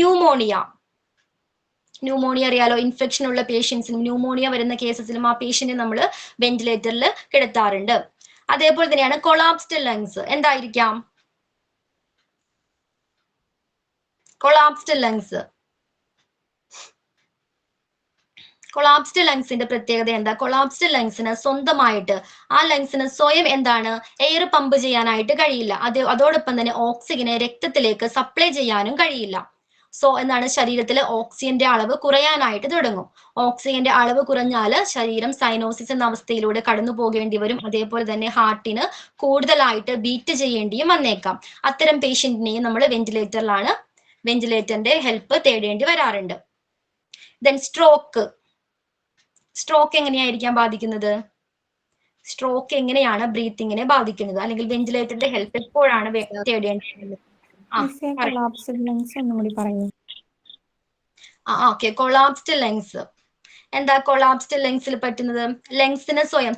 ന്യൂമോണിയ അറിയാലോ, ഇൻഫെക്ഷൻ ഉള്ള പേഷ്യൻസിനും ന്യൂമോണിയ വരുന്ന കേസസിലും ആ പേഷ്യന്റിനെ നമ്മൾ വെന്റിലേറ്ററിൽ കിടത്താറുണ്ട്. അതേപോലെ തന്നെയാണ് കൊളാപ്സ്ഡ് ലങ്സ്. എന്തായിരിക്കാം കൊളാപ്സ്ഡ് ലങ്സ്? കൊളാപ്സ്ഡ് ലങ്സിന്റെ പ്രത്യേകത എന്താ? കൊളാപ്സ്ഡ് ലങ്സിന് സ്വന്തമായിട്ട് ആ ലങ്സിന് സ്വയം എന്താണ് എയർ പമ്പ് ചെയ്യാനായിട്ട് കഴിയില്ല. അതോടൊപ്പം തന്നെ ഓക്സിജനെ രക്തത്തിലേക്ക് സപ്ലൈ ചെയ്യാനും കഴിയില്ല. സോ എന്താണ് ശരീരത്തിൽ ഓക്സിജന്റെ അളവ് കുറയാനായിട്ട് തുടങ്ങും. ഓക്സിജന്റെ അളവ് കുറഞ്ഞാൽ ശരീരം സൈനോസിസ് എന്ന അവസ്ഥയിലൂടെ കടന്നു പോകേണ്ടി വരും. അതേപോലെ തന്നെ ഹാർട്ടിന് കൂടുതലായിട്ട് ബീറ്റ് ചെയ്യേണ്ടിയും വന്നേക്കാം. അത്തരം പേഷ്യന്റിനെയും നമ്മൾ വെന്റിലേറ്ററിന്റെ ഹെൽപ്പ് തേടേണ്ടി വരാറുണ്ട്. ദെൻ സ്ട്രോക്ക് എങ്ങനെയായിരിക്കാം ബാധിക്കുന്നത്? സ്ട്രോക്ക് എങ്ങനെയാണ് ബ്രീത്തിങ്ങിനെ ബാധിക്കുന്നത്? അല്ലെങ്കിൽ വെന്റിലേറ്ററിന്റെ ഹെൽപ്പ് എപ്പോഴാണ് തേടേണ്ടത്? Okay, collapsed lungs. എന്താ കൊളാപ്സ്ഡ് ലങ്സിൽ പറ്റുന്നത്? ലങ്സിന് സ്വയം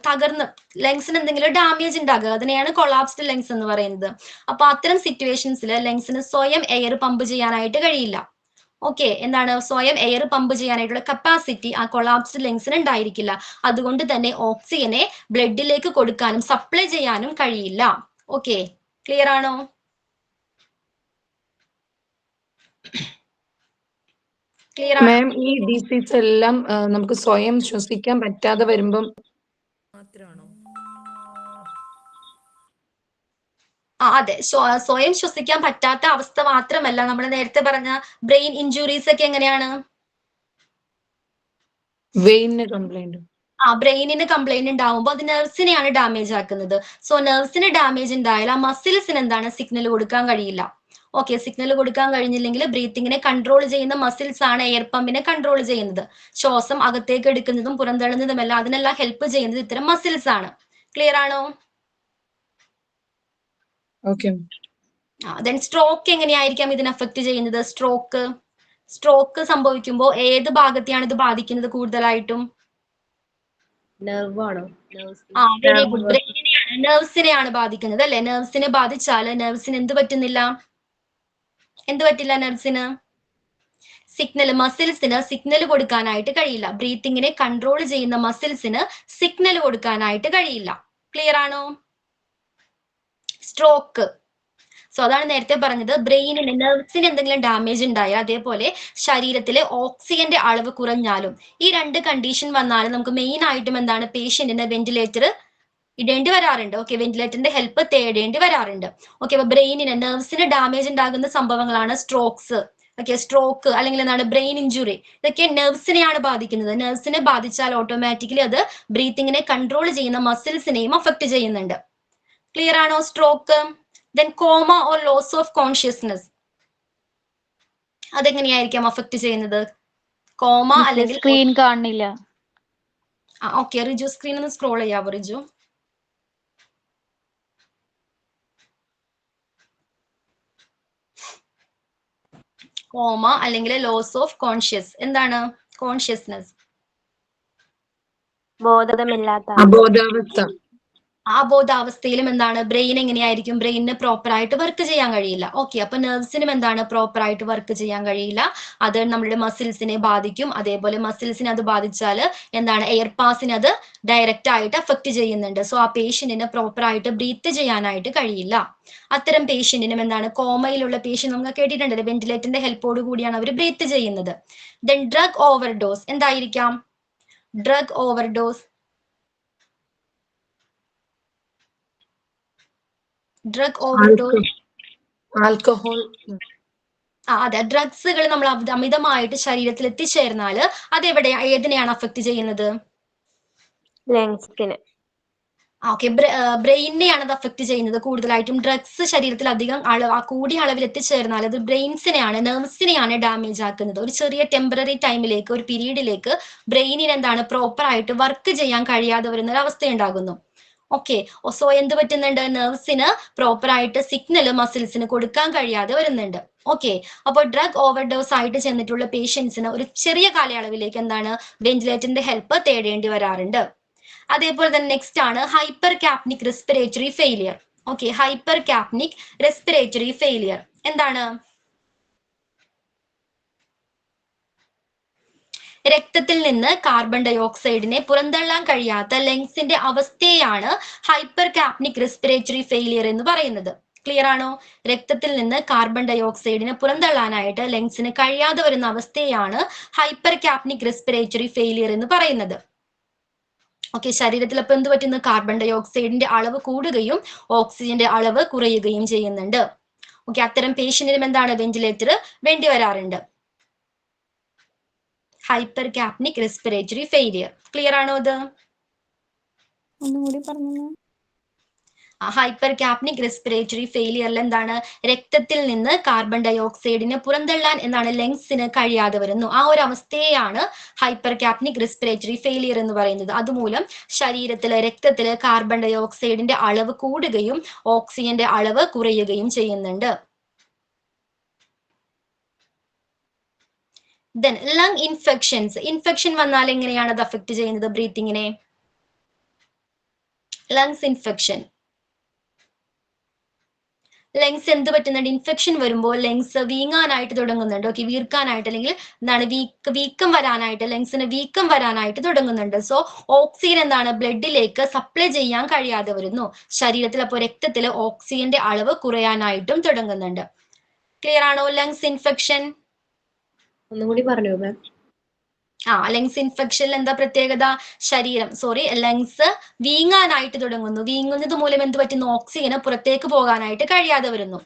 ലങ്സിന് എന്തെങ്കിലും ഡാമേജ് ഉണ്ടാകുക, അതിനെയാണ് കൊളാപ്സ്ഡ് ലങ്സ് എന്ന് പറയുന്നത്. അപ്പൊ അത്തരം സിറ്റുവേഷൻസിൽ ലങ്സിന് സ്വയം എയർ പമ്പ് ചെയ്യാനായിട്ട് കഴിയില്ല. ഓക്കെ, എന്താണ് സ്വയം എയർ പമ്പ് ചെയ്യാനായിട്ടുള്ള കപ്പാസിറ്റി ആ കൊളാപ്സ്ഡ് ലങ്സിന് ഉണ്ടായിരിക്കില്ല. അതുകൊണ്ട് തന്നെ ഓക്സിജനെ ബ്ലഡിലേക്ക് കൊടുക്കാനും സപ്ലൈ ചെയ്യാനും കഴിയില്ല. ഓക്കെ, ക്ലിയർ ആണോ? മാം, ഈ ഡിസീസ് എല്ലാം നമുക്ക് സ്വയം ശ്വസിക്കാൻ പറ്റാതെ വരുമ്പം മാത്രമാണോ? അതെ, സ്വയം ശ്വസിക്കാൻ പറ്റാത്ത അവസ്ഥ മാത്രമല്ല, നമ്മൾ നേരത്തെ പറഞ്ഞ ബ്രെയിൻ ഇഞ്ചുറീസ് ഒക്കെ എങ്ങനെയാണ്? വെയിന് കംപ്ലൈന്റ്. ബ്രെയിനിന് കംപ്ലൈന്റ് ഉണ്ടാവുമ്പോൾ അത് നെർവ്സിനെയാണ് ഡാമേജ് ആക്കുന്നത്. സോ നെർവ്സിന് ഡാമേജ് ഉണ്ടായാൽ ആ മസിൽസിന് എന്താണ് സിഗ്നൽ കൊടുക്കാൻ കഴിയില്ല. ഓക്കെ, സിഗ്നൽ കൊടുക്കാൻ കഴിഞ്ഞില്ലെങ്കിൽ ബ്രീത്തിങ്ങിനെ കൺട്രോൾ ചെയ്യുന്ന മസിൽസ് ആണ് എയർ പമ്പിനെ കൺട്രോൾ ചെയ്യുന്നത്. ശ്വാസം അകത്തേക്ക് എടുക്കുന്നതും പുറന്തള്ളുന്നതുമെല്ലാം അതിനെല്ലാം ഹെൽപ്പ് ചെയ്യുന്നത് ഇത്തരം മസിൽസ് ആണ്. ക്ലിയർ ആണോ? ഓക്കെ. ദെൻ സ്ട്രോക്ക് എങ്ങനെയായിരിക്കാം ഇതിനെ അഫക്ട് ചെയ്യുന്നത്? സ്ട്രോക്ക് സംഭവിക്കുമ്പോൾ ഏത് ഭാഗത്തെയാണ് ഇത് ബാധിക്കുന്നത് കൂടുതലായിട്ടും? വെരി ഗുഡ്, ബ്രെയിനിനെയാണ്, നെർവ്സിനെയാണ് ബാധിക്കുന്നത് അല്ലെ? നെർവ്സിനെ ബാധിച്ചാൽ നെർവ്സിന് എന്ത് പറ്റില്ല? നെർവ്സിന് മസിൽസിന് സിഗ്നൽ കൊടുക്കാനായിട്ട് കഴിയില്ല. ബ്രീത്തിങ്ങിനെ കൺട്രോൾ ചെയ്യുന്ന മസിൽസിന് സിഗ്നൽ കൊടുക്കാനായിട്ട് കഴിയില്ല. ക്ലിയർ ആണോ? സ്ട്രോക്ക്. സോ അതാണ് നേരത്തെ പറഞ്ഞത്, ബ്രെയിനിന് നെർവ്സിന് എന്തെങ്കിലും ഡാമേജ് ഉണ്ടായാൽ അതേപോലെ ശരീരത്തിലെ ഓക്സിജന്റെ അളവ് കുറഞ്ഞാലും ഈ രണ്ട് കണ്ടീഷൻ വന്നാലും നമുക്ക് മെയിൻ ആയിട്ടും എന്താണ് പേഷ്യന്റിന് വെന്റിലേറ്റർ ഇടേണ്ടി വരാറുണ്ട്. ഓക്കെ, വെന്റിലേറ്ററിന്റെ ഹെൽപ്പ് തേടേണ്ടി വരാറുണ്ട്. ഓക്കെ, അപ്പൊ ബ്രെയിനിന് നെർവ്സിന് ഡാമേജ് ഉണ്ടാകുന്ന സംഭവങ്ങളാണ് സ്ട്രോക്സ്. ഓക്കെ, സ്ട്രോക്ക് അല്ലെങ്കിൽ എന്താണ് ബ്രെയിൻ ഇഞ്ചുറി, ഇതൊക്കെ നെർവ്സിനെയാണ് ബാധിക്കുന്നത്. നെർവ്സിനെ ബാധിച്ചാൽ ഓട്ടോമാറ്റിക്കലി അത് ബ്രീത്തിങ്ങിനെ കൺട്രോൾ ചെയ്യുന്ന മസിൽസിനെയും അഫക്ട് ചെയ്യുന്നുണ്ട്. ക്ലിയർ ആണോ? Stroke. Then coma or loss of consciousness, അതെങ്ങനെയായിരിക്കാം അഫക്ട് ചെയ്യുന്നത്? കോമ അല്ലെങ്കിൽ സ്ക്രീൻ കാണുന്നില്ല. ഓക്കെ, റിജു സ്ക്രീൻ ഒന്ന് സ്ക്രോൾ ചെയ്യാവോ റിജു? കോമ അല്ലെങ്കിൽ ലോസ് ഓഫ് എന്താണ് കോൺഷ്യസ്നെസ്? അബോധാവസ്ഥ. അബോധാവസ്ഥയിലും എന്താണ് ബ്രെയിൻ എങ്ങനെയായിരിക്കും? ബ്രെയിനിന് പ്രോപ്പർ ആയിട്ട് വർക്ക് ചെയ്യാൻ കഴിയില്ല. ഓക്കെ, അപ്പൊ നെർവ്സിനും എന്താണ് പ്രോപ്പർ ആയിട്ട് വർക്ക് ചെയ്യാൻ കഴിയില്ല. അത് നമ്മുടെ മസിൽസിനെ ബാധിക്കും. അതേപോലെ മസിൽസിനെ അത് ബാധിച്ചാൽ എന്താണ് എയർ പാസിനെ അത് ഡയറക്റ്റ് ആയിട്ട് അഫക്ട് ചെയ്യുന്നുണ്ട്. സോ ആ പേഷ്യന്റിന് പ്രോപ്പർ ആയിട്ട് ബ്രീത്ത് ചെയ്യാനായിട്ട് കഴിയില്ല. അത്തരം പേഷ്യന്റിനും എന്താണ് കോമയിലുള്ള പേഷ്യന്റ് നമുക്ക് കേട്ടിട്ടുണ്ടല്ലോ, വെന്റിലേറ്ററിന്റെ ഹെൽപ്പോട് കൂടിയാണ് അവർ ബ്രീത്ത് ചെയ്യുന്നത്. ദെൻ ഡ്രഗ് ഓവർഡോസ്, എന്തായിരിക്കാം drug overdose? Drug overdose, alcohol. അതെ, ഡ്രഗ്സുകൾ നമ്മൾ അമിതമായിട്ട് ശരീരത്തിൽ എത്തിച്ചേർന്നാൽ അതെവിടെ ഏതിനെയാണ് അഫക്ട് ചെയ്യുന്നത്? ലങ്സിന്. ഓക്കെ, ബ്രെയിനിനെയാണ് അത് അഫക്ട് ചെയ്യുന്നത് കൂടുതലായിട്ടും. ഡ്രഗ്സ് ശരീരത്തിൽ അധികം കൂടിയ അളവിൽ എത്തിച്ചേർന്നാൽ അത് ബ്രെയിൻസിനെയാണ്, നെർവ്സിനെയാണ് ഡാമേജ് ആക്കുന്നത്. ഒരു ചെറിയ ടെമ്പററി ടൈമിലേക്ക്, ഒരു പീരീഡിലേക്ക് ബ്രെയിനിന് എന്താണ് പ്രോപ്പർ ആയിട്ട് വർക്ക് ചെയ്യാൻ കഴിയാതെ വരുന്ന ഒരു അവസ്ഥ ഉണ്ടാകുന്നു. ഓക്കെ, സോ എന്ത് പറ്റുന്നുണ്ട്? നെർവ്സിന് പ്രോപ്പർ ആയിട്ട് സിഗ്നൽ മസിൽസിന് കൊടുക്കാൻ കഴിയാതെ വരുന്നുണ്ട്. ഓക്കെ, അപ്പോൾ ഡ്രഗ് ഓവർഡോസ് ആയിട്ട് ചെന്നിട്ടുള്ള പേഷ്യൻസിന് ഒരു ചെറിയ കാലയളവിലേക്ക് എന്താണ് വെന്റിലേറ്ററിന്റെ ഹെൽപ്പ് തേടേണ്ടി വരാറുണ്ട്. അതേപോലെ തന്നെ നെക്സ്റ്റ് ആണ് hypercapnic respiratory failure. Okay, hypercapnic respiratory failure എന്താണ്? രക്തത്തിൽ നിന്ന് കാർബൺ ഡൈ ഓക്സൈഡിനെ പുറന്തള്ളാൻ കഴിയാത്ത ലങ്സിന്റെ അവസ്ഥയാണ് ഹൈപ്പർ കാപ്നിക് റെസ്പിറേറ്ററി ഫെയിലിയർ എന്ന് പറയുന്നത്. ക്ലിയർ ആണോ? രക്തത്തിൽ നിന്ന് കാർബൺ ഡൈ ഓക്സൈഡിനെ പുറന്തള്ളാനായിട്ട് ലങ്സിന് കഴിയാതെ വരുന്ന അവസ്ഥയാണ് ഹൈപ്പർ കാപ്നിക് റെസ്പിറേറ്ററി ഫെയിലിയർ എന്ന് പറയുന്നത്. ഓക്കെ, ശരീരത്തിൽ അപ്പൊ എന്ത് പറ്റുന്നു? കാർബൺ ഡൈ ഓക്സൈഡിന്റെ അളവ് കൂടുകയും ഓക്സിജന്റെ അളവ് കുറയുകയും ചെയ്യുന്നുണ്ട്. ഓക്കെ, അത്തരം പേഷ്യന്റിനും എന്താണ്? വെന്റിലേറ്റർ വേണ്ടി വരാറുണ്ട്. Hypercapnic respiratory failure. Clear ആണോ ഇത്? ഒന്നുകൂടി പറഞ്ഞു. ഹൈപ്പർ കാപ്നിക് റെസ്പിറേറ്ററി ഫെയിലിയറിൽ എന്താണ്? രക്തത്തിൽ നിന്ന് കാർബൺ ഡൈ ഓക്സൈഡിനെ പുറന്തള്ളാൻ എന്താണ്? ലങ്സിന് കഴിയാതെ വരുന്നു. ആ ഒരു അവസ്ഥയെയാണ് ഹൈപ്പർ കാപ്നിക് റെസ്പിറേറ്ററി ഫെയിലിയർ എന്ന് പറയുന്നത്. അതുമൂലം ശരീരത്തിലെ രക്തത്തിലെ കാർബൺ ഡൈ ഓക്സൈഡിന്റെ അളവ് കൂടുകയും ഓക്സിജന്റെ അളവ് കുറയുകയും ചെയ്യുന്നുണ്ട്. Then lung infections. ഇൻഫെക്ഷൻ വന്നാൽ എങ്ങനെയാണ് അത് അഫക്ട് ചെയ്യുന്നത് ബ്രീത്തിങ്ങിനെ? Lungs infection. ലങ്സ് എന്ത് പറ്റുന്നുണ്ട്? ഇൻഫെക്ഷൻ വരുമ്പോൾ ലങ്സ് വീങ്ങാനായിട്ട് തുടങ്ങുന്നുണ്ട്. ഓക്കെ, വീർക്കാനായിട്ട് അല്ലെങ്കിൽ എന്താണ് വീക്കം വരാനായിട്ട്, ലങ്സിന് വീക്കം വരാനായിട്ട് തുടങ്ങുന്നുണ്ട്. സോ ഓക്സിജൻ എന്താണ്? ബ്ലഡിലേക്ക് സപ്ലൈ ചെയ്യാൻ കഴിയാതെ വരുന്നു. ശരീരത്തിൽ അപ്പോൾ രക്തത്തിൽ ഓക്സിജന്റെ അളവ് കുറയാനായിട്ടും തുടങ്ങുന്നുണ്ട്. ക്ലിയർ ആണോ? ലങ്സ് ഇൻഫെക്ഷൻ ഒന്നുകൂടി പറഞ്ഞു മാം. ലങ്സ് ഇൻഫെക്ഷനിൽ എന്താ പ്രത്യേകത? ലങ്സ് വീങ്ങാനായിട്ട് തുടങ്ങുന്നു. വീങ്ങുന്നത് മൂലം എന്ത് പറ്റുന്നു? ഓക്സിജന് പുറത്തേക്ക് പോകാനായിട്ട് കഴിയാതെ വരുന്നു.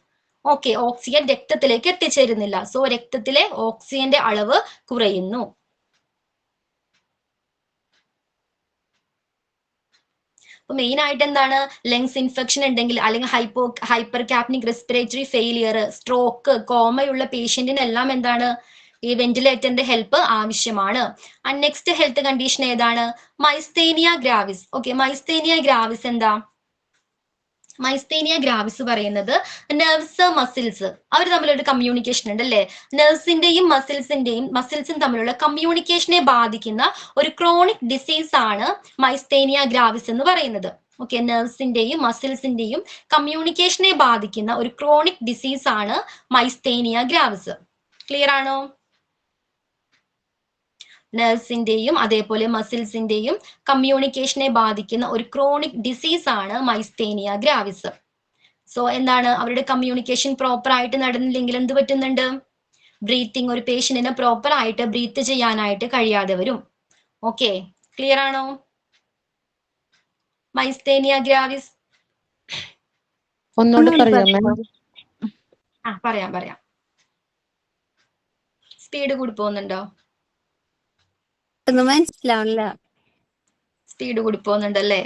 ഓക്കെ, ഓക്സിജൻ രക്തത്തിലേക്ക് എത്തിച്ചേരുന്നില്ല. സോ രക്തത്തിലെ ഓക്സിജന്റെ അളവ് കുറയുന്നു. അപ്പൊ മെയിൻ ആയിട്ട് എന്താണ്? ലങ്സ് ഇൻഫെക്ഷൻ ഉണ്ടെങ്കിൽ അല്ലെങ്കിൽ ഹൈപ്പർ കാപ്നിക് റെസ്പിറേറ്ററി ഫെയിലിയർ, സ്ട്രോക്ക്, കോമയുള്ള പേഷ്യന്റിനെല്ലാം എന്താണ്? ഈ വെന്റിലേറ്ററിന്റെ ഹെൽപ്പ് ആവശ്യമാണ്. ആൻഡ് നെക്സ്റ്റ് ഹെൽത്ത് കണ്ടീഷൻ ഏതാണ്? മൈസ്തേനിയ ഗ്രാവിസ്. ഓക്കെ, മൈസ്തേനിയ ഗ്രാവിസ് എന്താ? മൈസ്തേനിയ ഗ്രാവിസ് പറയുന്നത് നെർവ്സ്, മസിൽസ് അവർ തമ്മിലൊരു കമ്മ്യൂണിക്കേഷൻ ഉണ്ട് അല്ലേ? നെർവ്സിന്റെയും മസിൽസും തമ്മിലുള്ള കമ്മ്യൂണിക്കേഷനെ ബാധിക്കുന്ന ഒരു ക്രോണിക് ഡിസീസ് ആണ് മൈസ്തേനിയ ഗ്രാവിസ് എന്ന് പറയുന്നത്. ഓക്കെ, നെർവ്സിന്റെയും മസിൽസിന്റെയും കമ്മ്യൂണിക്കേഷനെ ബാധിക്കുന്ന ഒരു ക്രോണിക് ഡിസീസ് ആണ് മൈസ്തേനിയ ഗ്രാവിസ്. ക്ലിയർ ആണോ? നെർവ്സിന്റെയും അതേപോലെ മസിൽസിന്റെയും കമ്മ്യൂണിക്കേഷനെ ബാധിക്കുന്ന ഒരു ക്രോണിക് ഡിസീസ് ആണ് മൈസ്തേനിയ ഗ്രാവിസ്. സോ എന്താണ്? അവരുടെ കമ്മ്യൂണിക്കേഷൻ പ്രോപ്പർ ആയിട്ട് നടന്നില്ലെങ്കിൽ എന്ത് പറ്റുന്നുണ്ട്? ബ്രീത്തിങ്, ഒരു പേഷ്യന്റിന് പ്രോപ്പർ ആയിട്ട് ബ്രീത്ത് ചെയ്യാനായിട്ട് കഴിയാതെ വരും. ഓക്കെ, ക്ലിയർ ആണോ? മൈസ്തേനിയ ഗ്രാവിസ് ഒന്നുകൂടി പറയാം മാം. പറയാം. സ്പീഡ് കൂടി പോകുന്നുണ്ടോ? മനസ്സിലാവില്ല. സ്പീഡ് കൂടി പോകുന്നുണ്ടല്ലേ?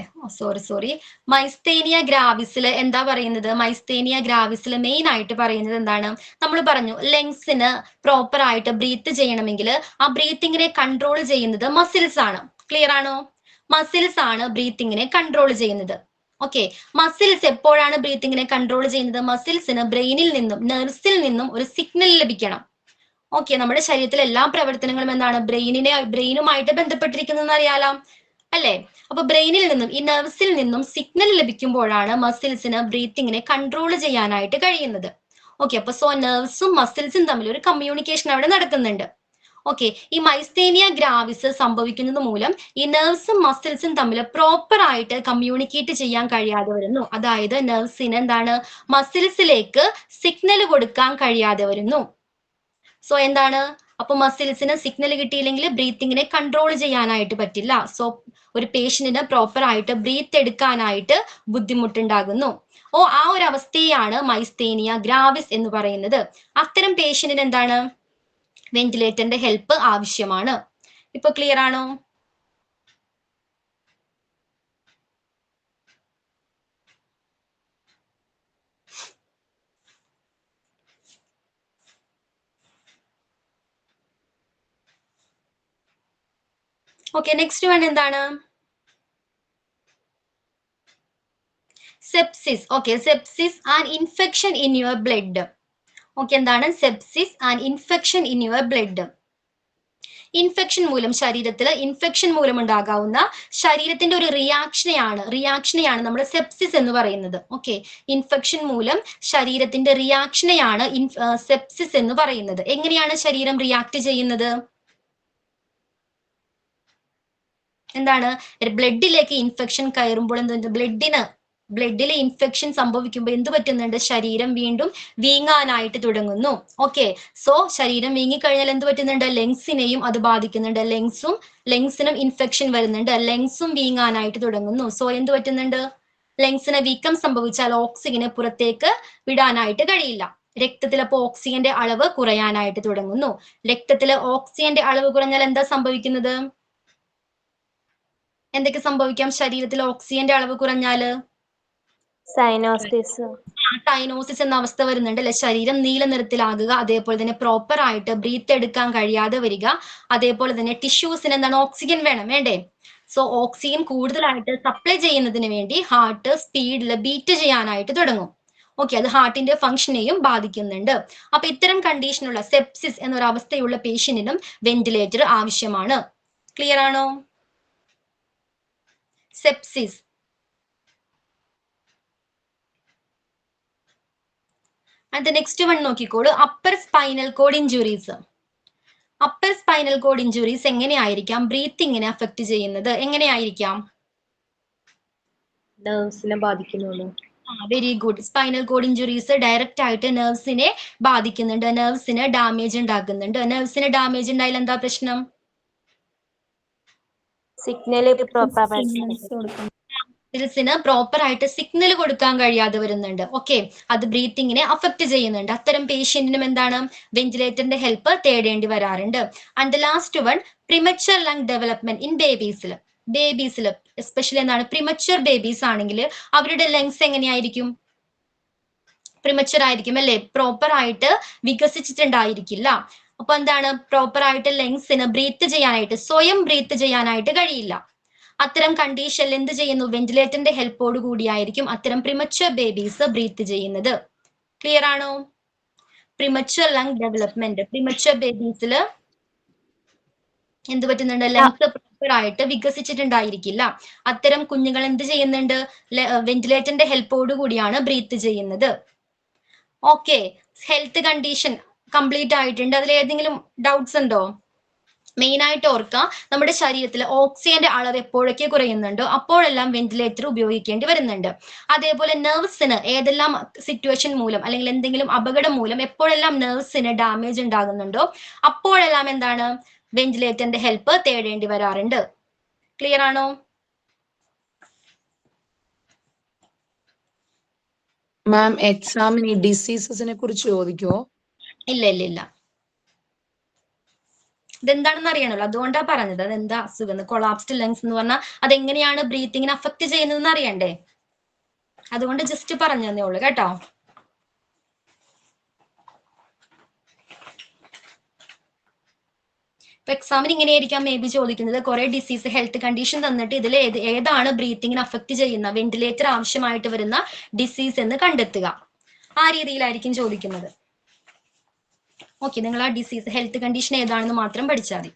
സോറി. മൈസ്തേനിയ ഗ്രാവിസിൽ എന്താ പറയുന്നത്? മൈസ്തേനിയ ഗ്രാവിസിൽ മെയിൻ ആയിട്ട് പറയുന്നത് എന്താണ്? നമ്മൾ പറഞ്ഞു ലങ്സിന് പ്രോപ്പർ ആയിട്ട് ബ്രീത്ത് ചെയ്യണമെങ്കിൽ ആ ബ്രീത്തിങ്ങിനെ കൺട്രോൾ ചെയ്യുന്നത് മസിൽസ് ആണ്. ക്ലിയർ ആണോ? മസിൽസ് ആണ് ബ്രീത്തിങ്ങിനെ കൺട്രോൾ ചെയ്യുന്നത്. ഓക്കെ, മസിൽസ് എപ്പോഴാണ് ബ്രീത്തിങ്ങിനെ കൺട്രോൾ ചെയ്യുന്നത്? മസിൽസിന് ബ്രെയിനിൽ നിന്നും നെർവ്സിൽ നിന്നും ഒരു സിഗ്നൽ ലഭിക്കണം. ഓക്കെ, നമ്മുടെ ശരീരത്തിലെ എല്ലാ പ്രവർത്തനങ്ങളും എന്താണ്? ബ്രെയിനുമായിട്ട് ബന്ധപ്പെട്ടിരിക്കുന്നതെന്ന് അറിയാലോ അല്ലെ? അപ്പൊ ബ്രെയിനിൽ നിന്നും ഈ നെർവ്സിൽ നിന്നും സിഗ്നൽ ലഭിക്കുമ്പോഴാണ് മസിൽസിന് ബ്രീത്തിങ്ങിനെ കൺട്രോൾ ചെയ്യാനായിട്ട് കഴിയുന്നത്. ഓക്കെ, അപ്പൊ സോ നെർവ്സും മസിൽസും തമ്മിൽ ഒരു കമ്മ്യൂണിക്കേഷൻ അവിടെ നടക്കുന്നുണ്ട്. ഓക്കെ, ഈ മൈസ്തേനിയ ഗ്രാവിസ് സംഭവിക്കുന്നത് മൂലം ഈ നെർവ്സും മസിൽസും തമ്മിൽ പ്രോപ്പർ ആയിട്ട് കമ്മ്യൂണിക്കേറ്റ് ചെയ്യാൻ കഴിയാതെ വരുന്നു. അതായത് നെർവ്സിന് എന്താണ്? മസിൽസിലേക്ക് സിഗ്നൽ കൊടുക്കാൻ കഴിയാതെ വരുന്നു. സോ എന്താണ്? അപ്പൊ മസിൽസിന് സിഗ്നൽ കിട്ടിയില്ലെങ്കിൽ ബ്രീത്തിങ്ങിനെ കൺട്രോൾ ചെയ്യാനായിട്ട് പറ്റില്ല. സോ ഒരു പേഷ്യന്റിന് പ്രോപ്പർ ആയിട്ട് ബ്രീത്ത് എടുക്കാനായിട്ട് ബുദ്ധിമുട്ടുണ്ടാകുന്നു. ആ ഒരു അവസ്ഥയാണ് മൈസ്തേനിയ ഗ്രാവിസ് എന്ന് പറയുന്നത്. അത്തരം പേഷ്യന്റിന് എന്താണ്? വെന്റിലേറ്ററിന്റെ ഹെൽപ്പ് ആവശ്യമാണ്. ഇപ്പൊ ക്ലിയർ ആണോ? ഓക്കെ, നെക്സ്റ്റ് വൺ എന്താണ്? Sepsis. Okay, sepsis and infection in your blood. Okay, എന്താണ് sepsis and infection in your blood? Infection മൂലം ശരീരത്തിൽ ഇൻഫെക്ഷൻ മൂലം ഉണ്ടാകാവുന്ന ശരീരത്തിന്റെ ഒരു റിയാക്ഷനെയാണ് നമ്മൾ സെപ്സിസ് എന്ന് പറയുന്നത്. ഓക്കെ, ഇൻഫെക്ഷൻ മൂലം ശരീരത്തിന്റെ റിയാക്ഷനെയാണ് സെപ്സിസ് എന്ന് പറയുന്നത്. എങ്ങനെയാണ് ശരീരം റിയാക്ട് ചെയ്യുന്നത്? എന്താണ്? ബ്ലഡിലേക്ക് ഇൻഫെക്ഷൻ കയറുമ്പോൾ ബ്ലഡിലെ ഇൻഫെക്ഷൻ സംഭവിക്കുമ്പോൾ എന്ത് പറ്റുന്നുണ്ട്? ശരീരം വീണ്ടും വീങ്ങാനായിട്ട് തുടങ്ങുന്നു. ഓക്കെ, സോ ശരീരം വീങ്ങിക്കഴിഞ്ഞാൽ എന്ത് പറ്റുന്നുണ്ട്? ലങ്സിനെയും അത് ബാധിക്കുന്നുണ്ട്. ലങ്സിനും ഇൻഫെക്ഷൻ വരുന്നുണ്ട്. ലങ്സും വീങ്ങാനായിട്ട് തുടങ്ങുന്നു. സോ എന്ത് പറ്റുന്നുണ്ട്? ലങ്സിന് വീക്കം സംഭവിച്ചാൽ ഓക്സിജനെ പുറത്തേക്ക് വിടാനായിട്ട് കഴിയില്ല. രക്തത്തിൽ അപ്പോൾ ഓക്സിജന്റെ അളവ് കുറയാനായിട്ട് തുടങ്ങുന്നു. രക്തത്തിലെ ഓക്സിജന്റെ അളവ് കുറഞ്ഞാൽ എന്താ സംഭവിക്കുന്നത്? എന്തൊക്കെ സംഭവിക്കാം ശരീരത്തിൽ ഓക്സിജന്റെ അളവ് കുറഞ്ഞാല്? സൈനോസിസ് എന്ന അവസ്ഥ വരുന്നുണ്ട് അല്ലെ? ശരീരം നീല നിറത്തിലാകുക, അതേപോലെ തന്നെ പ്രോപ്പർ ആയിട്ട് ബ്രീത്ത് എടുക്കാൻ കഴിയാതെ വരിക, അതേപോലെ തന്നെ ടിഷ്യൂസിന് എന്താണ്? ഓക്സിജൻ വേണ്ടേ? സോ ഓക്സിജൻ കൂടുതലായിട്ട് സപ്ലൈ ചെയ്യുന്നതിന് വേണ്ടി ഹാർട്ട് സ്പീഡിൽ ബീറ്റ് ചെയ്യാനായിട്ട് തുടങ്ങും. ഓക്കെ, അത് ഹാർട്ടിന്റെ ഫംഗ്ഷനെയും ബാധിക്കുന്നുണ്ട്. അപ്പൊ ഇത്തരം കണ്ടീഷനുള്ള സെപ്സിസ് എന്നൊരു അവസ്ഥയുള്ള പേഷ്യന്റിനും വെന്റിലേറ്റർ ആവശ്യമാണ്. ക്ലിയർ ആണോ? സെപ്സിസ്. ആൻഡ് നെക്സ്റ്റ് വൺ നോക്കിക്കോളൂ, upper spinal cord injuries. Upper spinal cord injuries എങ്ങനെയായിരിക്കാം ബ്രീത്തിങ്ങിനെ അഫക്ട് ചെയ്യുന്നത്? എങ്ങനെയായിരിക്കാം? നെർവ്സിനെ ബാധിക്കുന്നു. Very good. Spinal cord injuries direct ആയിട്ട് നെർവ്സിനെ ബാധിക്കുന്നുണ്ട്, നെർവ്സിന് ഡാമേജ് ഉണ്ടാക്കുന്നുണ്ട്. നെർവ്സിന് ഡാമേജ് ഉണ്ടായാൽ എന്താ പ്രശ്നം? മസിൽസിന് പ്രോപ്പർ ആയിട്ട് സിഗ്നൽ കൊടുക്കാൻ കഴിയാതെ വരുന്നുണ്ട്. ഓക്കെ, അത് ബ്രീത്തിങ്ങിനെ അഫക്ട് ചെയ്യുന്നുണ്ട്. അത്തരം പേഷ്യന്റിനും എന്താണ്? വെന്റിലേറ്ററിന്റെ ഹെൽപ്പ് തേടേണ്ടി വരാറുണ്ട്. And the last one, premature lung development in ബേബീസിൽ എസ്പെഷ്യലി എന്താണ്? പ്രിമച്വർ ബേബീസ് ആണെങ്കിൽ അവരുടെ ലങ്സ് എങ്ങനെയായിരിക്കും? പ്രിമച്വർ ആയിരിക്കും അല്ലെ? പ്രോപ്പർ ആയിട്ട് വികസിച്ചിട്ടുണ്ടായിരിക്കില്ല. അപ്പൊ എന്താണ്? പ്രോപ്പർ ആയിട്ട് ലങ്സിന് സ്വയം ബ്രീത്ത് ചെയ്യാനായിട്ട് കഴിയില്ല. അത്തരം കണ്ടീഷനിൽ എന്ത് ചെയ്യുന്നു? വെന്റിലേറ്ററിന്റെ ഹെൽപ്പോട് കൂടിയായിരിക്കും അത്തരം പ്രിമച്വർ ബേബീസ് ബ്രീത്ത് ചെയ്യുന്നത്. ക്ലിയർ ആണോ? പ്രിമച്വർ ലങ് ഡെവലപ്മെന്റ്, പ്രിമച്വർ ബേബീസിൽ എന്ത് പറ്റുന്നുണ്ട്? ലങ്സ് പ്രോപ്പർ ആയിട്ട് വികസിച്ചിട്ടുണ്ടായിരിക്കില്ല. അത്തരം കുഞ്ഞുങ്ങൾ എന്ത് ചെയ്യുന്നുണ്ട്? വെന്റിലേറ്ററിന്റെ ഹെൽപ്പോട് കൂടിയാണ് ബ്രീത്ത് ചെയ്യുന്നത്. ഓക്കെ, ഹെൽത്ത് കണ്ടീഷൻ കംപ്ലീറ്റ് ആയിട്ടുണ്ട്. അതിൽ ഏതെങ്കിലും ഡൗട്ട്സ് ഉണ്ടോ? മെയിൻ ആയിട്ട് ഓർക്കുക, നമ്മുടെ ശരീരത്തിൽ ഓക്സിജന്റെ അളവ് എപ്പോഴൊക്കെ കുറയുന്നുണ്ടോ അപ്പോഴെല്ലാം വെന്റിലേറ്റർ ഉപയോഗിക്കേണ്ടി വരുന്നുണ്ട്. അതേപോലെ നെർവ്സിന് ഏതെല്ലാം സിറ്റുവേഷൻ മൂലം അല്ലെങ്കിൽ എന്തെങ്കിലും അപകടം മൂലം എപ്പോഴെല്ലാം നെർവ്സിന് ഡാമേജ് ഉണ്ടാകുന്നുണ്ടോ അപ്പോഴെല്ലാം എന്താണ്? വെന്റിലേറ്ററിന്റെ ഹെൽപ്പ് തേടേണ്ടി വരാറുണ്ട്. ക്ലിയർ ആണോ? മാം, എക്സാമിന് ഈ ഡിസീസസിനെ കുറിച്ച് ചോദിക്കുമോ? ഇല്ല. ഇതെന്താണെന്ന് അറിയണല്ലോ, അതുകൊണ്ടാ പറഞ്ഞത്. അതെന്താ അസുഖം? കൊളാപ്സ്ഡ് ലങ്സ് എന്ന് പറഞ്ഞാൽ അതെങ്ങനെയാണ് ബ്രീത്തിങ്ങിനെ അഫക്ട് ചെയ്യുന്നതെന്ന് അറിയണ്ടേ? അതുകൊണ്ട് ജസ്റ്റ് പറഞ്ഞു തന്നേ ഉള്ളൂ കേട്ടോ. ഇപ്പൊ എക്സാമിന് ഇങ്ങനെയായിരിക്കാം മേ ബി ചോദിക്കുന്നത്, കുറെ ഡിസീസ് ഹെൽത്ത് കണ്ടീഷൻ തന്നിട്ട് ഇതിൽ ഏതാണ് ബ്രീത്തിങ്ങിനെ അഫക്ട് ചെയ്യുന്ന, വെന്റിലേറ്റർ ആവശ്യമായിട്ട് വരുന്ന ഡിസീസ് എന്ന് കണ്ടെത്തുക. ആ രീതിയിലായിരിക്കും ചോദിക്കുന്നത്. ഓക്കെ, നിങ്ങൾ ആ ഡിസീസ് ഹെൽത്ത് കണ്ടീഷൻ ഏതാണെന്ന് മാത്രം പഠിച്ചാൽ മതി.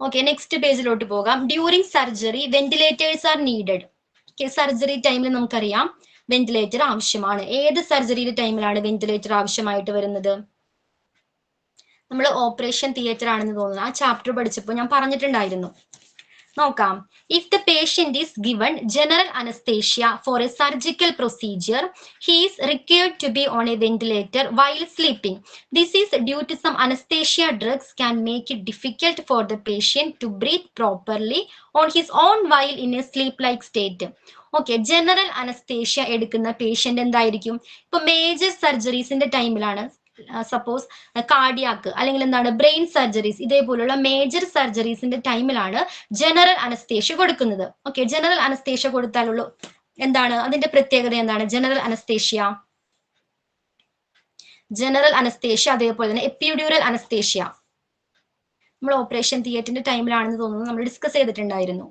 ഓക്കെ, നെക്സ്റ്റ് പേജിലോട്ട് പോകാം. During surgery ventilators are needed. Surgery ടൈമിൽ നമുക്കറിയാം വെന്റിലേറ്റർ ആവശ്യമാണ്. ഏത് സർജറിയുടെ ടൈമിലാണ് വെന്റിലേറ്റർ ആവശ്യമായിട്ട് വരുന്നത്? നമ്മൾ ഓപ്പറേഷൻ തിയേറ്റർ ആണെന്ന് തോന്നുന്നു. ആ ചാപ്റ്റർ പഠിച്ചപ്പോൾ ഞാൻ പറഞ്ഞിട്ടുണ്ടായിരുന്നു. നോക്കാം. If the patient is given general anesthesia for a surgical procedure, he is required to be on a ventilator while sleeping. This is due to some anesthesia drugs can make it difficult for the patient to breathe properly on his own while in a sleep-like state. Okay, general anesthesia എടുക്കുന്ന patient എന്തായിരിക്കും? ഇപ്പൊ major സർജറീസിന്റെ ടൈമിലാണ്, suppose cardiac അല്ലെങ്കിൽ എന്താണ് brain surgeries, ഇതേപോലുള്ള major സർജറീസിന്റെ ടൈമിലാണ് ജനറൽ അനസ്തേഷ്യ കൊടുക്കുന്നത്. ഓക്കെ, ജനറൽ അനസ്തേഷ്യ കൊടുത്താലുള്ള എന്താണ് അതിന്റെ പ്രത്യേകത? എന്താണ് ജനറൽ അനസ്തേഷ്യ? അതേപോലെ തന്നെ എപ്പിഡ്യൂറൽ അനസ്തേഷ്യ നമ്മൾ ഓപ്പറേഷൻ തിയേറ്ററിന്റെ ടൈമിലാണെന്ന് തോന്നുന്നു, നമ്മൾ ഡിസ്കസ് ചെയ്തിട്ടുണ്ടായിരുന്നു.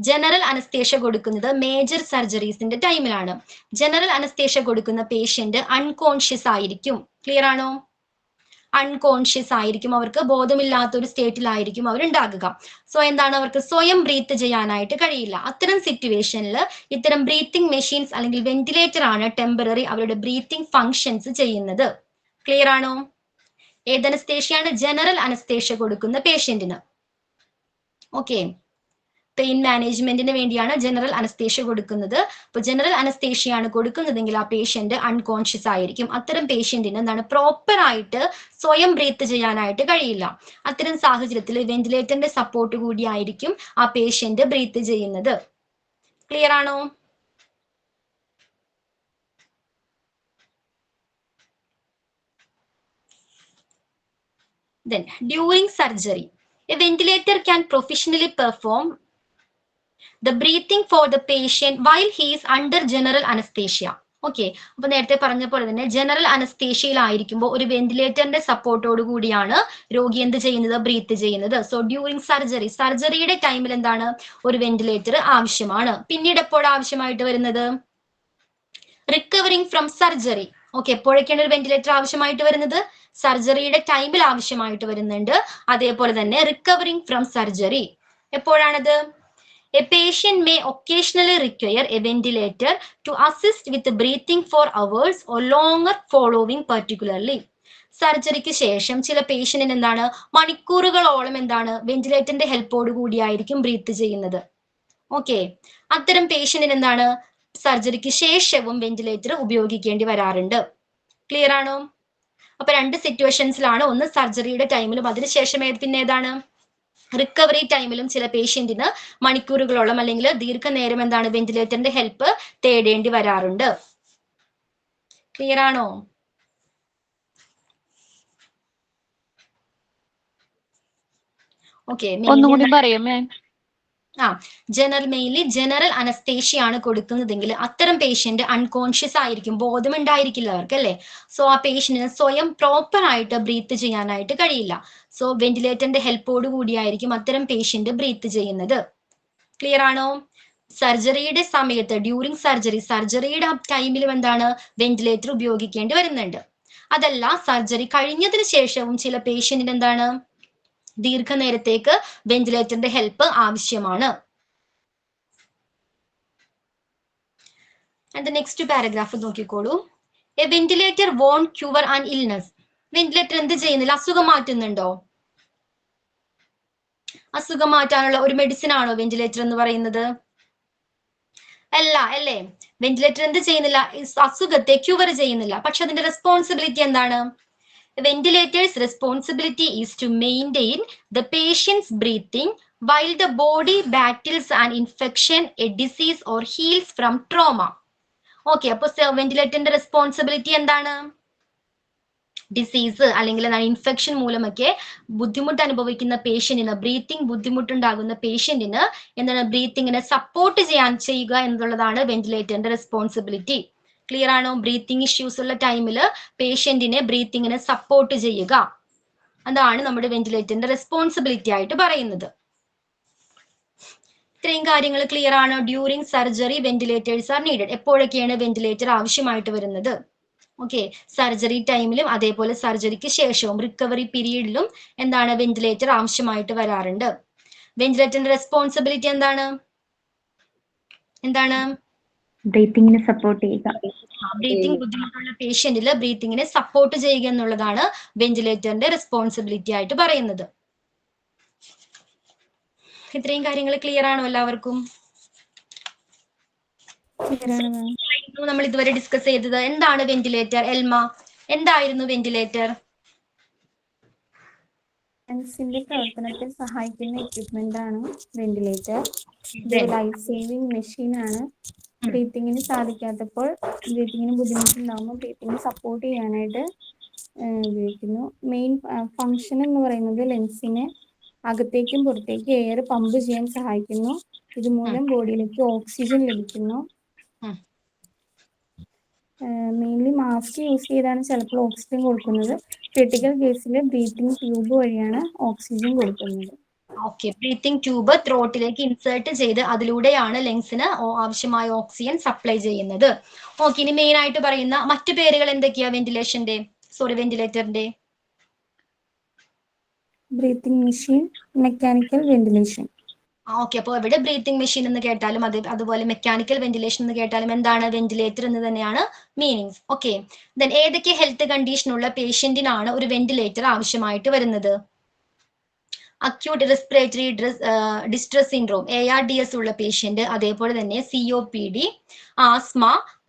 ജനറൽ അനസ്തേഷ്യ കൊടുക്കുന്നത് മേജർ സർജറീസിന്റെ ടൈമിലാണ്. ജനറൽ അനസ്തേഷ്യ കൊടുക്കുന്ന പേഷ്യന്റ് അൺകോൺഷ്യസ് ആയിരിക്കും. ക്ലിയർ ആണോ? അൺകോൺഷ്യസ് ആയിരിക്കും, അവർക്ക് ബോധമില്ലാത്ത ഒരു സ്റ്റേറ്റിലായിരിക്കും അവരുണ്ടാകുക. സോ എന്താണ്, അവർക്ക് സ്വയം ബ്രീത്ത് ചെയ്യാനായിട്ട് കഴിയില്ല. അത്തരം സിറ്റുവേഷനിൽ ഇത്തരം ബ്രീത്തിങ് മെഷീൻസ് അല്ലെങ്കിൽ വെന്റിലേറ്റർ ആണ് ടെമ്പററി അവരുടെ ബ്രീത്തിങ് ഫങ്ഷൻസ് ചെയ്യുന്നത്. ക്ലിയർ ആണോ? ഏത് അനസ്തേഷ്യയാണ്? ജനറൽ അനസ്തേഷ്യ കൊടുക്കുന്ന പേഷ്യന്റിന്. ഓക്കെ, പെയിൻ മാനേജ്മെന്റിന് വേണ്ടിയാണ് ജനറൽ അനസ്തേഷ്യ കൊടുക്കുന്നത്. അപ്പൊ ജനറൽ അനസ്തേഷ്യയാണ് കൊടുക്കുന്നതെങ്കിൽ ആ പേഷ്യന്റ് അൺകോൺഷ്യസ് ആയിരിക്കും. അത്തരം പേഷ്യന്റിന് എന്താണ്, പ്രോപ്പർ ആയിട്ട് സ്വയം ബ്രീത്ത് ചെയ്യാനായിട്ട് കഴിയില്ല. അത്തരം സാഹചര്യത്തിൽ വെന്റിലേറ്ററിന്റെ സപ്പോർട്ട് കൂടി ആയിരിക്കും ആ പേഷ്യന്റ് ബ്രീത്ത് ചെയ്യുന്നത്. ക്ലിയർ ആണോ? Then during surgery, a ventilator can professionally perform the breathing for the patient while he is under general anesthesia. Okay, അപ്പൊ നേരത്തെ പറഞ്ഞ പോലെ തന്നെ ജനറൽ അനസ്തേഷ്യയിലായിരിക്കുമ്പോൾ ഒരു വെന്റിലേറ്ററിന്റെ സപ്പോർട്ടോട് കൂടിയാണ് രോഗി എന്ത് ചെയ്യുന്നത്, ബ്രീത്ത് ചെയ്യുന്നത്. സോ ഡ്യൂറിങ് സർജറി, സർജറിയുടെ ടൈമിൽ എന്താണ്, ഒരു വെന്റിലേറ്റർ ആവശ്യമാണ്. പിന്നീട് എപ്പോഴാണ് ആവശ്യമായിട്ട് വരുന്നത്? Recovering from surgery. ഓക്കെ, എപ്പോഴൊക്കെയാണ് ഒരു വെന്റിലേറ്റർ ആവശ്യമായിട്ട് വരുന്നത്? സർജറിയുടെ ടൈമിൽ ആവശ്യമായിട്ട് വരുന്നുണ്ട്. അതേപോലെ തന്നെ റിക്കവറിങ് ഫ്രം സർജറി എപ്പോഴാണത്? A patient may occasionally require a ventilator to assist with breathing for hours or longer following particularly. സർജറിക്ക് ശേഷം ചില പേഷ്യന്റിന് എന്താണ്, മണിക്കൂറുകളോളം എന്താണ്, വെന്റിലേറ്ററിന്റെ ഹെൽപ്പോട് കൂടിയായിരിക്കും ബ്രീത്ത് ചെയ്യുന്നത്. ഓക്കെ, അത്തരം പേഷ്യന്റിന് എന്താണ്, സർജറിക്ക് ശേഷവും വെന്റിലേറ്റർ ഉപയോഗിക്കേണ്ടി വരാറുണ്ട്. ക്ലിയർ ആണോ? അപ്പൊ രണ്ട് സിറ്റുവേഷൻസിലാണ്, ഒന്ന് സർജറിയുടെ ടൈമിലും അതിനുശേഷം പിന്നെ ഏതാണ്, റിക്കവറി ടൈമിലും ചില പേഷ്യന്റിന് മണിക്കൂറുകളോളം അല്ലെങ്കിൽ ദീർഘനേരം എന്താണ്, വെന്റിലേറ്ററിന്റെ ഹെൽപ്പ് തേടേണ്ടി വരാറുണ്ട്. ക്ലിയർ ആണോ? ഓക്കെ, ഒന്നുകൂടി പറയാമേ? മെയിൻലി ജനറൽ അനസ്തേഷ്യ ആണ് കൊടുക്കുന്നതെങ്കിൽ അത്തരം പേഷ്യന്റ് അൺകോൺഷ്യസ് ആയിരിക്കും, ബോധം ഉണ്ടായിരിക്കില്ല അവർക്ക്, അല്ലെ? സോ ആ പേഷ്യന്റിന് സ്വയം പ്രോപ്പർ ആയിട്ട് ബ്രീത്ത് ചെയ്യാനായിട്ട് കഴിയില്ല. സോ വെന്റിലേറ്ററിന്റെ ഹെൽപ്പോട് കൂടിയായിരിക്കും അത്തരം പേഷ്യന്റ് ബ്രീത്ത് ചെയ്യുന്നത്. ക്ലിയർ ആണോ? സർജറിയുടെ സമയത്ത് ഡ്യൂറിങ് സർജറിയുടെ ടൈമിലും എന്താണ്, വെന്റിലേറ്റർ ഉപയോഗിക്കേണ്ടി വരുന്നുണ്ട്. അതല്ല, സർജറി കഴിഞ്ഞതിന് ശേഷവും ചില പേഷ്യന്റിന് എന്താണ്, ദീർഘനേരത്തേക്ക് വെന്റിലേറ്ററിന്റെ ഹെൽപ്പ് ആവശ്യമാണ്. ആൻഡ് നെക്സ്റ്റ് പാരഗ്രാഫ് നോക്കിക്കോളൂ. A ventilator won't cure an illness. Ventilator എന്ത് ചെയ്യുന്നില്ല, അസുഖം മാറ്റുന്നുണ്ടോ? അസുഖം മാറ്റാനുള്ള ഒരു മെഡിസിൻ ആണോ വെന്റിലേറ്റർ എന്ന് പറയുന്നത്? അല്ല, അല്ലേ? വെന്റിലേറ്റർ എന്ത് ചെയ്യുന്നില്ല, അസുഖത്തെ ക്യൂർ ചെയ്യുന്നില്ല. പക്ഷെ അതിന്റെ റെസ്പോൺസിബിലിറ്റി എന്താണ്? Ventilator's responsibility is to maintain the patient's breathing while the body battles an infection, a disease or heals from trauma. Okay, അപ്പൊ വെന്റിലേറ്ററിന്റെ റെസ്പോൺസിബിലിറ്റി എന്താണ്? ഡിസീസ് അല്ലെങ്കിൽ ഇൻഫെക്ഷൻ മൂലമൊക്കെ ബുദ്ധിമുട്ട് അനുഭവിക്കുന്ന പേഷ്യന്റിന്, ബ്രീത്തിങ് ബുദ്ധിമുട്ടുണ്ടാകുന്ന പേഷ്യന്റിന് എന്താണ്, ബ്രീത്തിങ്ങിനെ സപ്പോർട്ട് ചെയ്യുക എന്നുള്ളതാണ് വെന്റിലേറ്ററിന്റെ റെസ്പോൺസിബിലിറ്റി. ക്ലിയർ ആണോ? ബ്രീത്തിങ് ഇഷ്യൂസ് ഉള്ള ടൈമിൽ പേഷ്യന്റിനെ ബ്രീത്തിങ്ങിനെ സപ്പോർട്ട് ചെയ്യുക, അതാണ് നമ്മുടെ വെന്റിലേറ്ററിന്റെ റെസ്പോൺസിബിലിറ്റി ആയിട്ട് പറയുന്നത്. ഇത്രയും കാര്യങ്ങൾ ക്ലിയർ ആണോ? During surgery ventilators are needed. എപ്പോഴൊക്കെയാണ് വെന്റിലേറ്റർ ആവശ്യമായിട്ട് വരുന്നത്? ഓക്കെ, സർജറി ടൈമിലും അതേപോലെ സർജറിക്ക് ശേഷവും റിക്കവറി പീരീഡിലും എന്താണ്, വെന്റിലേറ്റർ ആവശ്യമായിട്ട് വരാറുണ്ട്. വെന്റിലേറ്ററിന്റെ റെസ്പോൺസിബിലിറ്റി എന്താണ്? ബ്രീത്തിങ്ങിനെ സപ്പോർട്ട് ചെയ്യുക. ബ്രീത്തിങ് ബുദ്ധിമുട്ടുള്ള പേഷ്യന്റിൽ ബ്രീത്തിങ്ങിനെ സപ്പോർട്ട് ചെയ്യുക എന്നുള്ളതാണ് വെന്റിലേറ്ററിന്റെ റെസ്പോൺസിബിലിറ്റി ആയിട്ട് പറയുന്നത്. ഇത്രയും കാര്യങ്ങൾ ക്ലിയർ ആണോ എല്ലാവർക്കും? നമ്മൾ ഇതുവരെ ഡിസ്കസ് ചെയ്തത് എന്താണ് വെന്റിലേറ്റർ? എൽമ, എന്തായിരുന്നു വെന്റിലേറ്റർ? ലങ്സിന്റെ പ്രവർത്തനത്തെ സഹായിക്കുന്ന എക്യുപ്മെന്റ് ആണ് വെന്റിലേറ്റർ. ലൈഫ് സേവിംഗ് മെഷീൻ ആണ്. ബ്രീത്തിങ്ങിന് സാധിക്കാത്തപ്പോൾ, ബ്രീത്തിങ്ങിന് ബുദ്ധിമുട്ടുണ്ടാകുമ്പോൾ ബ്രീത്തിങ്ങിന് സപ്പോർട്ട് ചെയ്യാനായിട്ട് ഉപയോഗിക്കുന്നു. മെയിൻ ഫംഗ്ഷൻ എന്ന് പറയുന്നത് ലങ്സിനെ അകത്തേക്കും പുറത്തേക്കും എയർ പമ്പ് ചെയ്യാൻ സഹായിക്കുന്നു. ഇതുമൂലം ബോഡിയിലേക്ക് ഓക്സിജൻ ലഭിക്കുന്നു. മെയിൻലി മാസ്ക് യൂസ് ചെയ്താണ് ചിലപ്പോൾ ഓക്സിജൻ കൊടുക്കുന്നത്. ക്രിട്ടിക്കൽ കേസിൽ ബ്രീത്തിങ് ട്യൂബ് വഴിയാണ് ഓക്സിജൻ കൊടുക്കുന്നത്. ഓക്കെ, ബ്രീത്തിങ് ട്യൂബ് ത്രോട്ടിലേക്ക് ഇൻസേർട്ട് ചെയ്ത് അതിലൂടെയാണ് ലങ്സിന് ആവശ്യമായ ഓക്സിജൻ സപ്ലൈ ചെയ്യുന്നത്. ഓക്കെ, ഇനി മെയിൻ ആയിട്ട് പറയുന്ന മറ്റു പേരുകൾ എന്തൊക്കെയാ വെന്റിലേറ്ററിന്റെ? Breathing machine, mechanical ventilation. Okay, അപ്പോൾ ഇവിടെ ബ്രീത്തിങ് മെഷീൻ എന്ന് കേട്ടാലും അതുപോലെ മെക്കാനിക്കൽ വെന്റിലേഷൻ എന്ന് കേട്ടാലും എന്താണ് വെന്റിലേറ്റർ എന്ന് തന്നെയാണ് മീനിങ്സ്. ഓക്കെ, ദെൻ ഏതൊക്കെ ഹെൽത്ത് കണ്ടീഷൻ ഉള്ള പേഷ്യന്റിനാണ് ഒരു വെന്റിലേറ്റർ ആവശ്യമായിട്ട് വരുന്നത്? Acute respiratory distress syndrome ARDS ഉള്ള പേഷ്യന്റ്, അതേപോലെ തന്നെ COPD, asthma,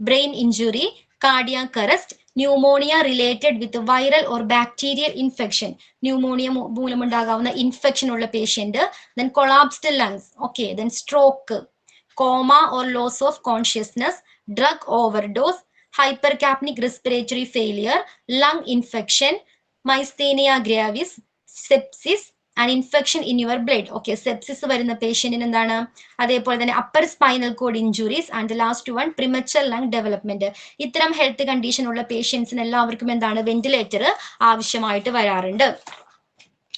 brain injury, cardiac arrest, pneumonia related with viral or bacterial infection, pneumonia മൂലമുണ്ടാകാവുന്ന ഇൻഫെക്ഷൻ ഉള്ള patient, then collapsed lungs, okay, then stroke, coma or loss of consciousness, drug overdose, hypercapnic respiratory failure, lung infection, myasthenia gravis, sepsis and infection in your blood. Okay, sepsis വരുന്ന പേഷ്യന്റിന് എന്താണ്? അതേപോലെ തന്നെ upper spinal cord injuries and last one premature lung development. ഇത്തരം health condition ഉള്ള പേഷ്യൻസിന് എല്ലാവർക്കും എന്താണ് ventilator ആവശ്യമായിട്ട് വരാറുണ്ട്.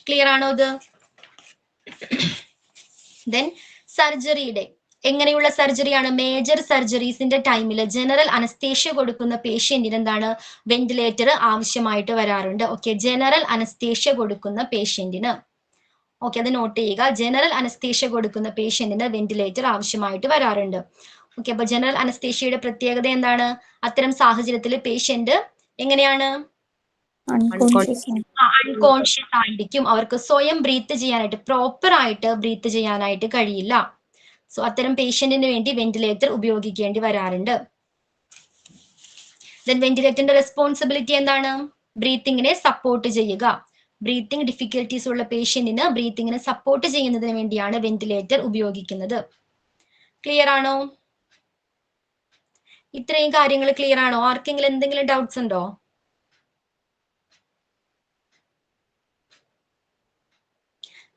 ക്ലിയർ ആണോ ഇത്? ദെൻ സർജറിയുടെ എങ്ങനെയുള്ള സർജറിയാണ്? മേജർ സർജറീസിന്റെ ടൈമിൽ ജനറൽ അനസ്തേഷ്യ കൊടുക്കുന്ന പേഷ്യന്റിന് എന്താണ് വെന്റിലേറ്റർ ആവശ്യമായിട്ട് വരാറുണ്ട്. ഓക്കെ, ജനറൽ അനസ്തേഷ്യ കൊടുക്കുന്ന പേഷ്യന്റിന്, ഓക്കെ, അത് നോട്ട് ചെയ്യുക. ജനറൽ അനസ്തേഷ്യ കൊടുക്കുന്ന പേഷ്യന്റിന് വെന്റിലേറ്റർ ആവശ്യമായിട്ട് വരാറുണ്ട്. ഓക്കെ, അപ്പൊ ജനറൽ അനസ്തേഷ്യയുടെ പ്രത്യേകത എന്താണ്? അത്തരം സാഹചര്യത്തിൽ പേഷ്യന്റ് എങ്ങനെയാണ്? അൺകോൺഷ്യസ് ആയിരിക്കും. അവർക്ക് സ്വയം ബ്രീത്ത് ചെയ്യാനായിട്ട്, പ്രോപ്പർ ആയിട്ട് ബ്രീത്ത് ചെയ്യാനായിട്ട് കഴിയില്ല. സോ അത്തരം പേഷ്യന്റിന് വേണ്ടി വെന്റിലേറ്റർ ഉപയോഗിക്കേണ്ടി വരാറുണ്ട്. ദെൻ വെന്റിലേറ്ററിന്റെ റെസ്പോൺസിബിലിറ്റി എന്താണ്? ബ്രീത്തിങ്ങിനെ സപ്പോർട്ട് ചെയ്യുക. ബ്രീത്തിങ് ഡിഫിക്കൽട്ടീസ് ഉള്ള പേഷ്യന്റിന് ബ്രീത്തിങ്ങിനെ സപ്പോർട്ട് ചെയ്യുന്നതിന് വേണ്ടിയാണ് വെന്റിലേറ്റർ ഉപയോഗിക്കുന്നത്. ക്ലിയർ ആണോ? ഇത്രയും കാര്യങ്ങൾ ക്ലിയർ ആണോ? ആർക്കെങ്കിലും എന്തെങ്കിലും ഡൗട്ട്സ് ഉണ്ടോ?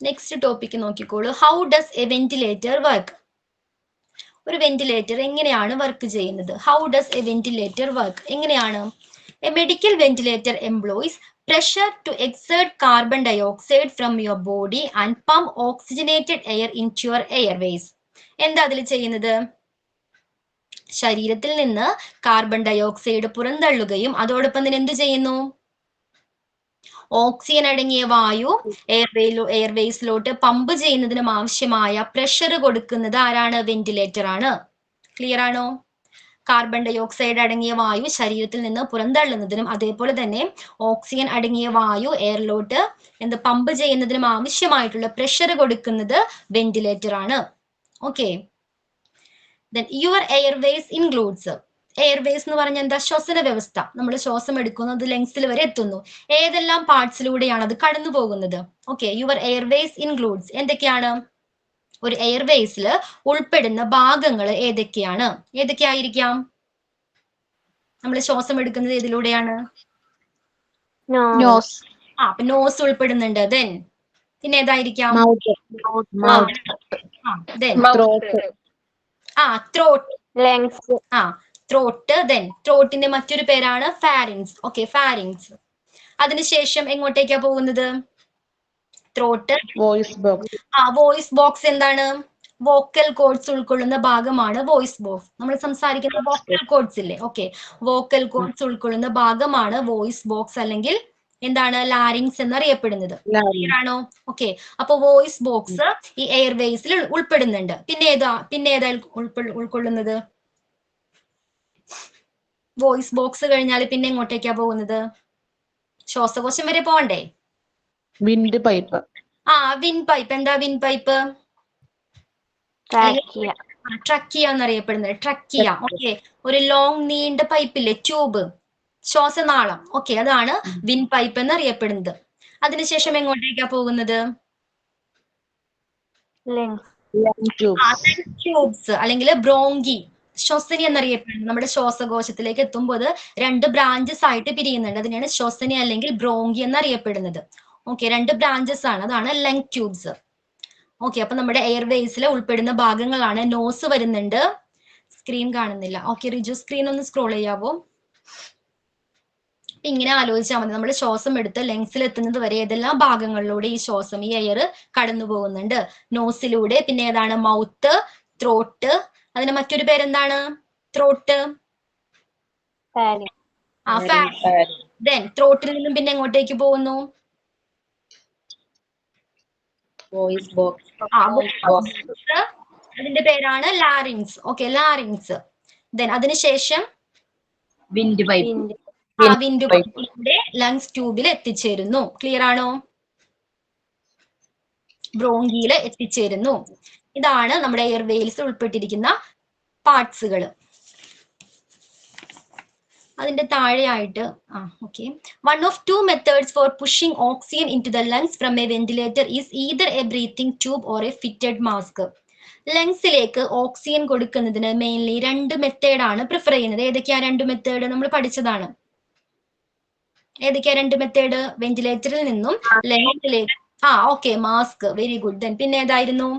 നെക്സ്റ്റ് ടോപ്പിക് നോക്കിക്കോളൂ. How does a ventilator work? ഒരു വെന്റിലേറ്റർ എങ്ങനെയാണ് വർക്ക് ചെയ്യുന്നത്? How does a ventilator work? എങ്ങനെയാണ്? A medical ventilator employs pressure to exert carbon dioxide from your body and pump oxygenated air into your airways. എന്താ അതിൽ ചെയ്യുന്നത്? ശരീരത്തിൽ നിന്ന് carbon dioxide പുറന്തള്ളുകയും അതോടൊപ്പം തന്നെ എന്ത് ചെയ്യുന്നു? ഓക്സിജൻ അടങ്ങിയ വായു എയർവേസിലോട്ട് പമ്പ് ചെയ്യുന്നതിനും ആവശ്യമായ പ്രഷർ കൊടുക്കുന്നത് ആരാണ്? വെന്റിലേറ്റർ ആണ്. ക്ലിയർ ആണോ? കാർബൺ ഡയോക്സൈഡ് അടങ്ങിയ വായു ശരീരത്തിൽ നിന്ന് പുറന്തള്ളുന്നതിനും അതേപോലെ തന്നെ ഓക്സിജൻ അടങ്ങിയ വായു എയറിലോട്ട് പമ്പ് ചെയ്യുന്നതിനും ആവശ്യമായിട്ടുള്ള പ്രഷർ കൊടുക്കുന്നത് വെന്റിലേറ്റർ ആണ്. Okay, then your Airways includes. Airways എന്ന് പറഞ്ഞാൽ എന്താ? ശ്വസന വ്യവസ്ഥ. നമ്മൾ ശ്വാസം എടുക്കുന്നത് ലങ്സിൽ വരെ എത്തുന്നു. ഏതെല്ലാം പാർട്സിലൂടെയാണ് അത് കടന്നു പോകുന്നത്? ഓക്കെ, യുവർ എയർവേസ് ഇൻക്ലൂഡ്സ് എന്തൊക്കെയാണ്? ഒരു എയർവേസിൽ ഉൾപ്പെടുന്ന ഭാഗങ്ങൾ ഏതൊക്കെയാണ്? ഏതൊക്കെയായിരിക്കാം? നമ്മൾ ശ്വാസം എടുക്കുന്നത് ഏതിലൂടെയാണ്? അപ്പൊ നോസ് ഉൾപ്പെടുന്നുണ്ട്. ദെൻ പിന്നെ ഏതായിരിക്കാം? Throat, throat. ദെൻ ത്രോട്ടിന്റെ മറ്റൊരു പേരാണ് ഫാരിങ്സ്. Okay, pharynx. അതിനുശേഷം എങ്ങോട്ടേക്കാ പോകുന്നത്? Throat, voice box. എന്താണ്? വോക്കൽ കോഡ്സ് ഉൾക്കൊള്ളുന്ന ഭാഗമാണ് വോയിസ് ബോക്സ്. നമ്മൾ സംസാരിക്കുന്ന വോക്കൽ കോഡ്സ് ഇല്ലേ? ഓക്കെ, വോക്കൽ കോഡ്സ് ഉൾക്കൊള്ളുന്ന ഭാഗമാണ് വോയിസ് ബോക്സ് അല്ലെങ്കിൽ എന്താണ്? ലാരിങ്സ് എന്നറിയപ്പെടുന്നത്. ആണോ? ഓക്കെ, അപ്പൊ വോയിസ് ബോക്സ് ഈ എയർവേസിൽ ഉൾപ്പെടുന്നുണ്ട്. പിന്നെ ഏതാ ഉൾക്കൊള്ളുന്നത്? വോയിസ് ബോക്സ് കഴിഞ്ഞാൽ പിന്നെ എങ്ങോട്ടേക്കാ പോകുന്നത്? ശ്വാസകോശം വരെ പോകണ്ടേ? Wind pipe. Win pipe. എന്താ വിൻ പൈപ്പ്? ട്രക്കിയ എന്നറിയപ്പെടുന്നത്. ട്രക്കിയ. ഓക്കെ, ഒരു ലോങ് നീണ്ട പൈപ്പില്ലേ, ട്യൂബ്, ശ്വാസനാളം. ഓക്കെ, അതാണ് വിൻ പൈപ്പ് എന്നറിയപ്പെടുന്നത്. അതിനുശേഷം എങ്ങോട്ടേക്കാ പോകുന്നത്? ട്യൂബ്സ് അല്ലെങ്കിൽ ബ്രോങ്കി, ശ്വസനി എന്നറിയപ്പെടുന്നത്. നമ്മുടെ ശ്വാസകോശത്തിലേക്ക് എത്തുമ്പോൾ അത് 2 ബ്രാഞ്ചസ് ആയിട്ട് പിരിയുന്നുണ്ട്. അതിനാണ് ശ്വസനി അല്ലെങ്കിൽ ബ്രോങ്കി എന്നറിയപ്പെടുന്നത്. ഓക്കെ, 2 ബ്രാഞ്ചസ് ആണ്. അതാണ് ലങ് ട്യൂബ്സ്. ഓക്കെ, അപ്പൊ നമ്മുടെ എയർവേസിൽ ഉൾപ്പെടുന്ന ഭാഗങ്ങളാണ്. നോസ് വരുന്നുണ്ട്. സ്ക്രീൻ കാണുന്നില്ല. ഓക്കെ, റിജു സ്ക്രീൻ ഒന്ന് സ്ക്രോൾ ചെയ്യാവോ? ഇങ്ങനെ ആലോചിച്ചാൽ മതി. നമ്മൾ ശ്വാസം എടുത്ത് ലങ്സിൽ എത്തുന്നത് വരെ ഏതെല്ലാം ഭാഗങ്ങളിലൂടെ ഈ ശ്വാസം, ഈ എയർ കടന്നു പോകുന്നുണ്ട്? നോസിലൂടെ. പിന്നെ ഏതാണ്? Mouth, throat. അതിന് മറ്റൊരു പേരെന്താണ്? ത്രോട്ട്, ദെൻ ത്രോട്ടിൽ നിന്നും പിന്നെ എങ്ങോട്ടേക്ക് പോകുന്നു? Voice box. അതിന്റെ പേരാണ് ലാറിങ്സ്. Okay, larynx. ദെൻ അതിനുശേഷം വിൻഡ് പൈപ്പ്. വിൻഡ് പൈപ്പിലൂടെ ലങ്സ് ട്യൂബിൽ എത്തിച്ചേരുന്നു. ക്ലിയർ ആണോ? ബ്രോങ്കിയിൽ എത്തിച്ചേരുന്നു. ഇതാണ് നമ്മുടെ എയർവേയിൽ ഉൾപ്പെട്ടിരിക്കുന്ന പാർട്സുകൾ. അതിന്റെ താഴെയായിട്ട് okay, one of two methods for pushing oxygen into the lungs from a ventilator is either a breathing tube or a fitted mask. ലങ്സിലേക്ക് ഓക്സിജൻ കൊടുക്കുന്നതിന് മെയിൻലി 2 മെത്തേഡാണ് പ്രിഫർ ചെയ്യുന്നത്. ഏതൊക്കെയാ 2 മെത്തേഡ്? നമ്മൾ പഠിച്ചതാണ്. ഏതൊക്കെയാ 2 മെത്തേഡ്? വെന്റിലേറ്ററിൽ നിന്നും ലങ്സിലേക്ക് okay, mask. Very good. Then പിന്നെ ഏതായിരുന്നു?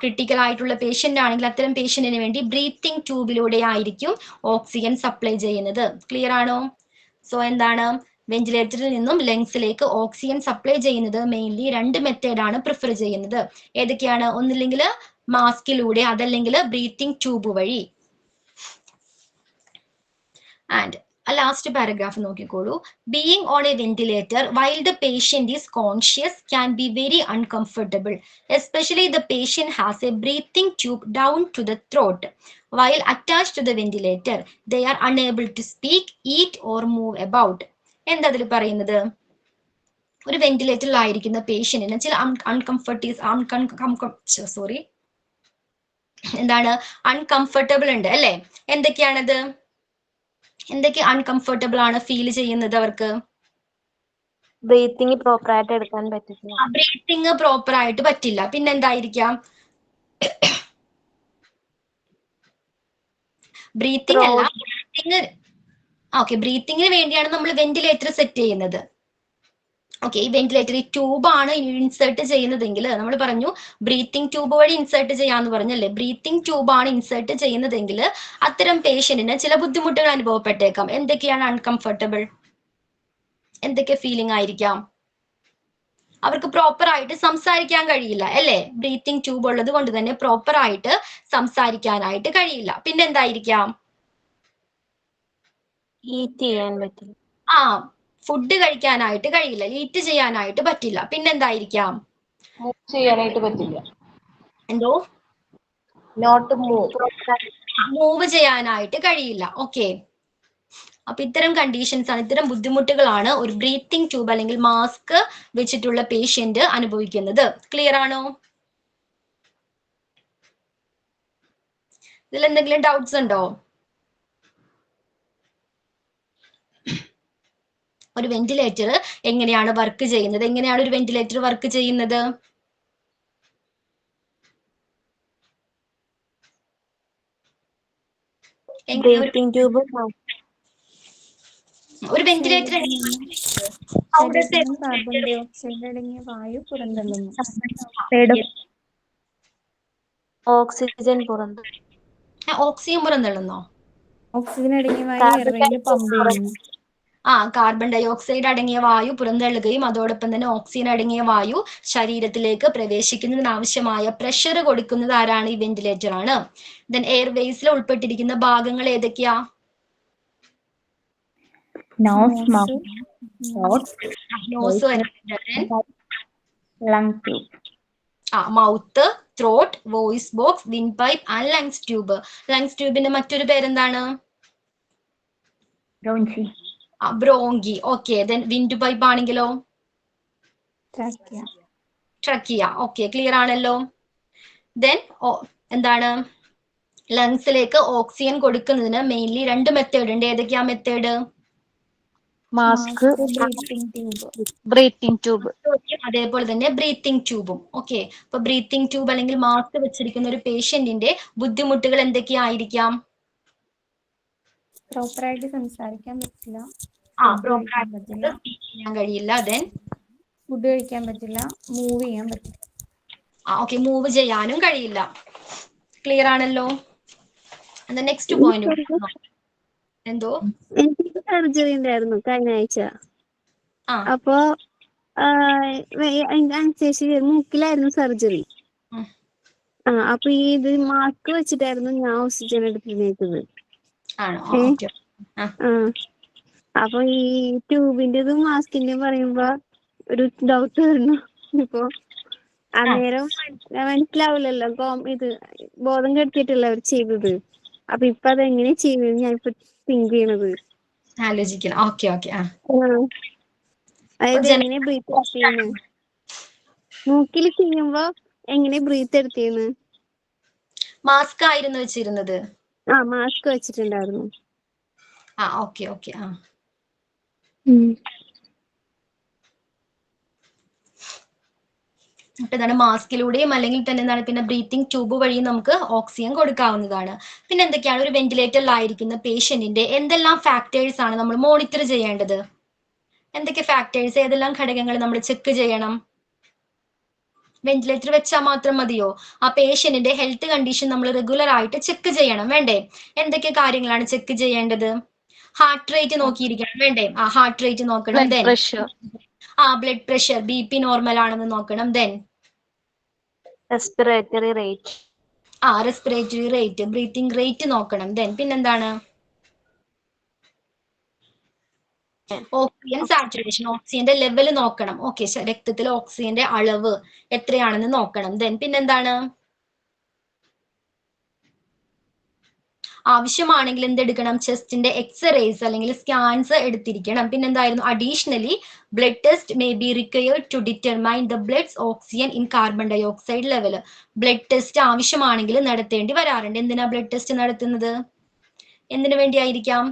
ക്രിട്ടിക്കൽ ആയിട്ടുള്ള പേഷ്യന്റ് ആണെങ്കിൽ അത്തരം പേഷ്യന്റിന് വേണ്ടി ബ്രീത്തിങ് ട്യൂബിലൂടെ ആയിരിക്കും ഓക്സിജൻ സപ്ലൈ ചെയ്യുന്നത്. ക്ലിയർ ആണോ? സോ എന്താണ്? വെന്റിലേറ്ററിൽ നിന്നും ലങ്സിലേക്ക് ഓക്സിജൻ സപ്ലൈ ചെയ്യുന്നത് മെയിൻലി 2 മെത്തേഡാണ് പ്രിഫർ ചെയ്യുന്നത്. ഏതൊക്കെയാണ്? ഒന്നില്ലെങ്കിൽ മാസ്കിലൂടെ, അതല്ലെങ്കിൽ ബ്രീത്തിങ് ട്യൂബ് വഴി. ആൻഡ് ലാസ്റ്റ് പാരഗ്രാഫ് നോക്കിക്കോളൂ. Being on a ventilator while the patient is conscious can be very uncomfortable, especially the patient has a breathing tube down to the throat. While attached to the ventilator, they are unable to speak, eat or move about. എന്താ അതിൽ പറയുന്നത്? ഒരു വെന്റിലേറ്ററിലായിരിക്കുന്ന പേഷ്യന്റിന് ചില uncomfortable ഉണ്ട് അല്ലെ? എന്തൊക്കെയാണത്? എന്തൊക്കെ uncomfortable ആണ് feel ചെയ്യുന്നത് അവർക്ക്? ബ്രീത്തിങ് പ്രോപ്പർ ആയിട്ട് എടുക്കാൻ പറ്റില്ല. ബ്രീത്തിങ് പ്രോപ്പർ ആയിട്ട് പറ്റില്ല. പിന്നെന്തായിരിക്കാം? ബ്രീത്തിങ് അല്ല, ബ്രീത്തിങ്ങിന് വേണ്ടിയാണ് നമ്മൾ വെന്റിലേറ്റർ സെറ്റ് ചെയ്യുന്നത്. ഓക്കെ, ഈ വെന്റിലേറ്റർ ഈ ട്യൂബാണ് ഇൻസേർട്ട് ചെയ്യുന്നതെങ്കിൽ നമ്മൾ പറഞ്ഞു ബ്രീത്തിങ് ട്യൂബ് വഴി ഇൻസേർട്ട് ചെയ്യാന്ന് പറഞ്ഞല്ലേ. ബ്രീത്തിങ് ട്യൂബാണ് ഇൻസേർട്ട് ചെയ്യുന്നതെങ്കിൽ അത്തരം പേഷ്യന്റിന് ചില ബുദ്ധിമുട്ടുകൾ അനുഭവപ്പെട്ടേക്കാം. എന്തൊക്കെയാണ് അൺകംഫർട്ടബിൾ? എന്തൊക്കെ ഫീലിംഗ് ആയിരിക്കാം? അവർക്ക് പ്രോപ്പർ ആയിട്ട് സംസാരിക്കാൻ കഴിയില്ല അല്ലേ? ബ്രീത്തിങ് ട്യൂബ് ഉള്ളത് കൊണ്ട് തന്നെ പ്രോപ്പർ ആയിട്ട് സംസാരിക്കാനായിട്ട് കഴിയില്ല. പിന്നെന്തായിരിക്കാം? ഈറ്റ് ചെയ്യാൻ പറ്റില്ല. ഫുഡ് കഴിക്കാനായിട്ട് കഴിയില്ല, ഈറ്റ് ചെയ്യാനായിട്ട് പറ്റില്ല. പിന്നെന്തായിരിക്കാം? മൂവ് ചെയ്യാനായിട്ട് പറ്റില്ല. എന്തോ? നോട്ട് മൂവ് ചെയ്യാനായിട്ട് കഴിയില്ല. ഓക്കെ, അപ്പൊ ഇത്തരം കണ്ടീഷൻസ് ആണ്, ഇത്തരം ബുദ്ധിമുട്ടുകളാണ് ഒരു ബ്രീത്തിങ് ട്യൂബ് അല്ലെങ്കിൽ മാസ്ക് വെച്ചിട്ടുള്ള പേഷ്യന്റ് അനുഭവിക്കുന്നത്. ക്ലിയർ ആണോ? ഇതിൽ എന്തെങ്കിലും ഡൗട്ട്സ് ഉണ്ടോ? ഒരു വെന്റിലേറ്റർ എങ്ങനെയാണ് വർക്ക് ചെയ്യുന്നത്? എങ്ങനെയാണ് ഒരു വെന്റിലേറ്റർ വർക്ക് ചെയ്യുന്നത്? ഒരു വെന്റിലേറ്റർ കാർബൺ ഡൈ ഓക്സൈഡ് അടങ്ങിയ വായു പുറന്തള്ളുന്നു. ഓക്സിജൻ പുറന്തള്ളുന്നു. ഓക്സിജൻ പുറന്തള്ളുന്നോ? ഓക്സിജൻ അടങ്ങിയ വായു എയർവേയിൽ പമ്പ് ചെയ്യുന്നു. കാർബൺ ഡൈ ഓക്സൈഡ് അടങ്ങിയ വായു പുറന്തള്ളുകയും അതോടൊപ്പം തന്നെ ഓക്സിജൻ അടങ്ങിയ വായു ശരീരത്തിലേക്ക് പ്രവേശിക്കുന്നതിന് ആവശ്യമായ പ്രഷർ കൊടുക്കുന്നത് ആരാണ്? ഈ വെന്റിലേറ്റർ ആണ്. ദെൻ എയർവേസിൽ ഉൾപ്പെട്ടിരിക്കുന്ന ഭാഗങ്ങൾ ഏതൊക്കെയാ? Mouth, throat, voice box, wind pipe and lungs tube. Lungs ട്യൂബിന്റെ മറ്റൊരു പേരെന്താണ്? Bronchi. Okay, then wind pipe ആണെങ്കിലോ? ട്രക്കിയ. ഓക്കെ, ക്ലിയർ ആണല്ലോ. ദെൻ എന്താണ്? ലങ്സിലേക്ക് ഓക്സിജൻ കൊടുക്കുന്നതിന് മെയിൻലി 2 മെത്തേഡ് ഉണ്ട്. ഏതൊക്കെയാ മെത്തേഡ്? Mask, breathing tube. അതേപോലെ തന്നെ ബ്രീത്തിങ് ട്യൂബും. ഓക്കെ, അപ്പൊ ബ്രീത്തിങ് ട്യൂബ് അല്ലെങ്കിൽ മാസ്ക് വെച്ചിരിക്കുന്ന ഒരു പേഷ്യന്റിന്റെ ബുദ്ധിമുട്ടുകൾ എന്തൊക്കെയായിരിക്കാം? പ്രോപ്പറായിട്ട് സംസാരിക്കാൻ പറ്റില്ല, ചെയ്യാൻ കഴിയില്ല. ദെൻ ഫുഡ് കഴിക്കാൻ പറ്റില്ല, മൂവ് ചെയ്യാൻ പറ്റില്ല. ഓക്കെ, മൂവ് ചെയ്യാനും കഴിയില്ല. ക്ലിയർ ആണല്ലോ. Next point. എന്തോ? എനിക്ക് സർജറി ഉണ്ടായിരുന്നു കഴിഞ്ഞ ആഴ്ച. അപ്പൊ അതിനുശേഷം മൂക്കിലായിരുന്നു സർജറി. അപ്പൊ ഈ ഇത് മാസ്ക് വെച്ചിട്ടായിരുന്നു ഞാൻ ഓക്സിജൻ എടുത്തിരുന്നത്. അപ്പൊ ഈ ട്യൂബിന്റെതും മാസ്കിന്റെയും പറയുമ്പോ ഒരു ഡൗട്ട് വരണം. ഇപ്പൊ അന്നേരം മനസ്സിലാവില്ലല്ലോ ഇത് ബോധം കെടുത്തിട്ടല്ല അവർ ചെയ്തത്. അപ്പൊ ഇപ്പൊ അതെങ്ങനെ ചെയ്യുന്നത് ഞാൻ ഇപ്പൊ തിങ്ക് ചെയ്യണത്. ആലോചിക്കണം. Okay okay. അതായത് എങ്ങനെ ബ്രീത്ത് എടുത്തിന്ന് മൂക്കിൽ ചെയ്യുമ്പോ എങ്ങനെ ബ്രീത്ത് എടുത്തിന്ന്. മാസ്ക് ആയിരുന്നു വെച്ചിരുന്നത്. മാസ്ക് വെച്ചിട്ടുണ്ടായിരുന്നു. Okay okay. അപ്പൊ ഇതാണ് മാസ്കിലൂടെയും അല്ലെങ്കിൽ തന്നെ എന്താണ് പിന്നെ ബ്രീത്തിങ് ട്യൂബ് വഴിയും നമുക്ക് ഓക്സിജൻ കൊടുക്കാവുന്നതാണ്. പിന്നെ എന്തൊക്കെയാണ് ഒരു വെന്റിലേറ്ററിലായിരിക്കുന്ന പേഷ്യന്റിന്റെ എന്തെല്ലാം ഫാക്ടേഴ്സ് ആണ് നമ്മൾ മോണിറ്റർ ചെയ്യേണ്ടത്? എന്തൊക്കെ ഫാക്ടേഴ്സ്, ഏതെല്ലാം ഘടകങ്ങൾ നമ്മൾ ചെക്ക് ചെയ്യണം? വെന്റിലേറ്റർ വെച്ചാൽ മാത്രം മതിയോ? ആ പേഷ്യന്റിന്റെ ഹെൽത്ത് കണ്ടീഷൻ നമ്മൾ റെഗുലർ ആയിട്ട് ചെക്ക് ചെയ്യണം വേണ്ടേ? എന്തൊക്കെ കാര്യങ്ങളാണ് ചെക്ക് ചെയ്യേണ്ടത്? ഹാർട്ട് റേറ്റ് നോക്കിയിരിക്കണം വേണ്ടേ? ഹാർട്ട് റേറ്റ് നോക്കണം. Then blood pressure BP normal ആണെന്ന് നോക്കണം. Then respiratory rate, respiratory rate, breathing rate നോക്കണം. ദെൻ പിന്നെന്താണ്? ഓക്സിജൻ സാച്ചുറേഷൻ, ഓക്സിജന്റെ ലെവൽ നോക്കണം. ഓക്കെ, രക്തത്തിലെ ഓക്സിജന്റെ അളവ് എത്രയാണെന്ന് നോക്കണം. ദെൻ പിന്നെന്താണ്? ആവശ്യമാണെങ്കിൽ എന്തെടുക്കണം? ചെസ്റ്റിന്റെ എക്സ്റേസ് അല്ലെങ്കിൽ സ്കാൻസ് എടുത്തിരിക്കണം. പിന്നെന്തായിരുന്നു? Additionally blood test may be required to determine the blood's oxygen in carbon dioxide level. Blood test ആവശ്യമാണെങ്കിൽ നടത്തേണ്ടി വരാറുണ്ട്. എന്തിനാ ബ്ലഡ് ടെസ്റ്റ് നടത്തുന്നത്? എന്തിനു വേണ്ടിയായിരിക്കാം?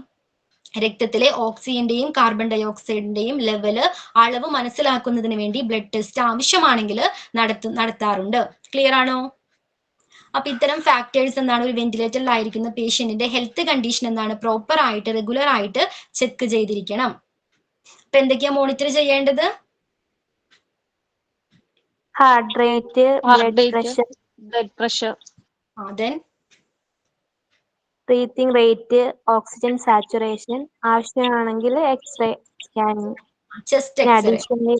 രക്തത്തിലെ ഓക്സിജന്റെയും കാർബൺ ഡൈ ഓക്സൈഡിന്റെയും ലെവല് അളവ് മനസ്സിലാക്കുന്നതിന് വേണ്ടി ബ്ലഡ് ടെസ്റ്റ് ആവശ്യമാണെങ്കിൽ നടത്താറുണ്ട്. ക്ലിയർ ആണോ? അപ്പൊ ഇത്തരം ഫാക്ടേഴ്സ് എന്താണ് ഒരു വെന്റിലേറ്ററിലായിരിക്കുന്ന പേഷ്യന്റിന്റെ ഹെൽത്ത് കണ്ടീഷൻ എന്താണ് പ്രോപ്പർ ആയിട്ട് റെഗുലർ ആയിട്ട് ചെക്ക് ചെയ്തിരിക്കണം. അപ്പൊ എന്തൊക്കെയാ മോണിറ്റർ ചെയ്യേണ്ടത്? Heart rate, blood pressure, then breathing rate, oxygen saturation, ആവശ്യമാണെങ്കിൽ x-ray scanning, chest x-ray,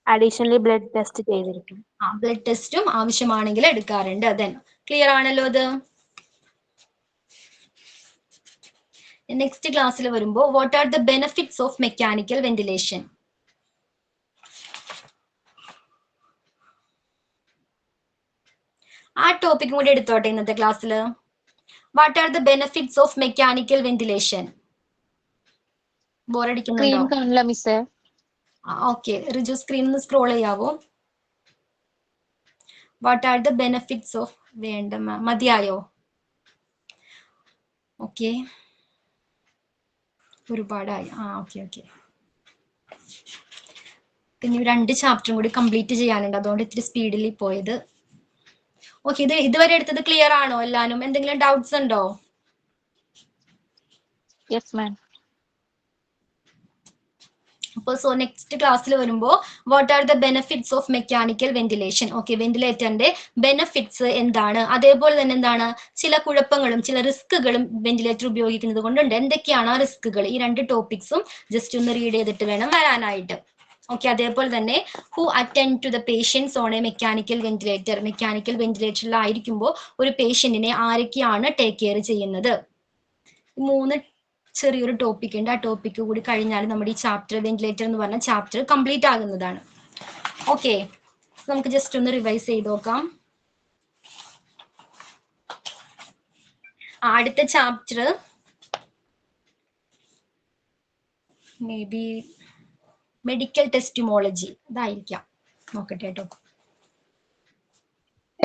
additionally blood test ചെയ്തിരിക്കും. ബ്ലഡ് ടെസ്റ്റും ആവശ്യമാണെങ്കിൽ എടുക്കാറുണ്ട്. ദെൻ ക്ലിയർ ആണല്ലോ ഇത്? നെക്സ്റ്റ് ക്ലാസ്സിൽ വരുമ്പോൾ what are the benefits of mechanical ventilation? ആ ടോപ്പിക്കും കൂടി എടുത്തോട്ടെ ഇന്നത്തെ ക്ലാസ്സിൽ. What are the benefits of mechanical ventilation? ബോറടിക്കുന്നുണ്ടോ? ഓക്കെ, റിജു സ്ക്രീൻ ഒന്ന് സ്ക്രോൾ ചെയ്യാവോ? What are the benefits of, വേണ്ട മതിയായോ? ഓക്കെ, ഒരുപാടായി. Okay okay. പിന്നെ 2 ചാപ്റ്ററും കൂടി കംപ്ലീറ്റ് ചെയ്യാനുണ്ട്, അതുകൊണ്ട് ഇത്തിരി സ്പീഡിൽ പോയത്. ഓക്കെ, ഇതുവരെ എടുത്തത് ക്ലിയർ ആണോ എല്ലാരും? എന്തെങ്കിലും ഡൗട്ട്സ് ഉണ്ടോ? Yes ma'am. അപ്പോൾ നെക്സ്റ്റ് ക്ലാസ്സിൽ വരുമ്പോൾ what are the benefits of mechanical ventilation? Okay, വെന്റിലേറ്ററിന്റെ ബെനിഫിറ്റ്സ് എന്താണ്, അതേപോലെ തന്നെ എന്താണ് ചില കുഴപ്പങ്ങളും ചില റിസ്കുകളും വെന്റിലേറ്റർ ഉപയോഗിക്കുന്നത് കൊണ്ടുണ്ട്. എന്തൊക്കെയാണ് ആ റിസ്കുകൾ? ഈ 2 ടോപ്പിക്സും ജസ്റ്റ് ഒന്ന് റീഡ് ചെയ്തിട്ട് വേണം വരാനായിട്ട്. ഓക്കെ, അതേപോലെ തന്നെ who attend to the patients on a mechanical ventilator? Mechanical വെന്റിലേറ്ററിലായിരിക്കുമ്പോൾ ഒരു പേഷ്യന്റിനെ ആരൊക്കെയാണ് ടേക്ക് കെയർ ചെയ്യുന്നത്? 3 ചെറിയൊരു ടോപ്പിക് ഉണ്ട്. ആ ടോപ്പിക് കൂടി കഴിഞ്ഞാൽ നമ്മുടെ ഈ ചാപ്റ്റർ വെന്റിലേറ്റർ എന്ന് പറഞ്ഞ ചാപ്റ്റർ കംപ്ലീറ്റ് ആകുന്നതാണ്. ഓക്കെ, നമുക്ക് ജസ്റ്റ് ഒന്ന് റിവൈസ് ചെയ്ത് നോക്കാം. അടുത്ത ചാപ്റ്റർ മേ ബി മെഡിക്കൽ ടെസ്റ്റിമോളജി, ഇതായിരിക്കാം. നോക്കട്ടെ കേട്ടോ.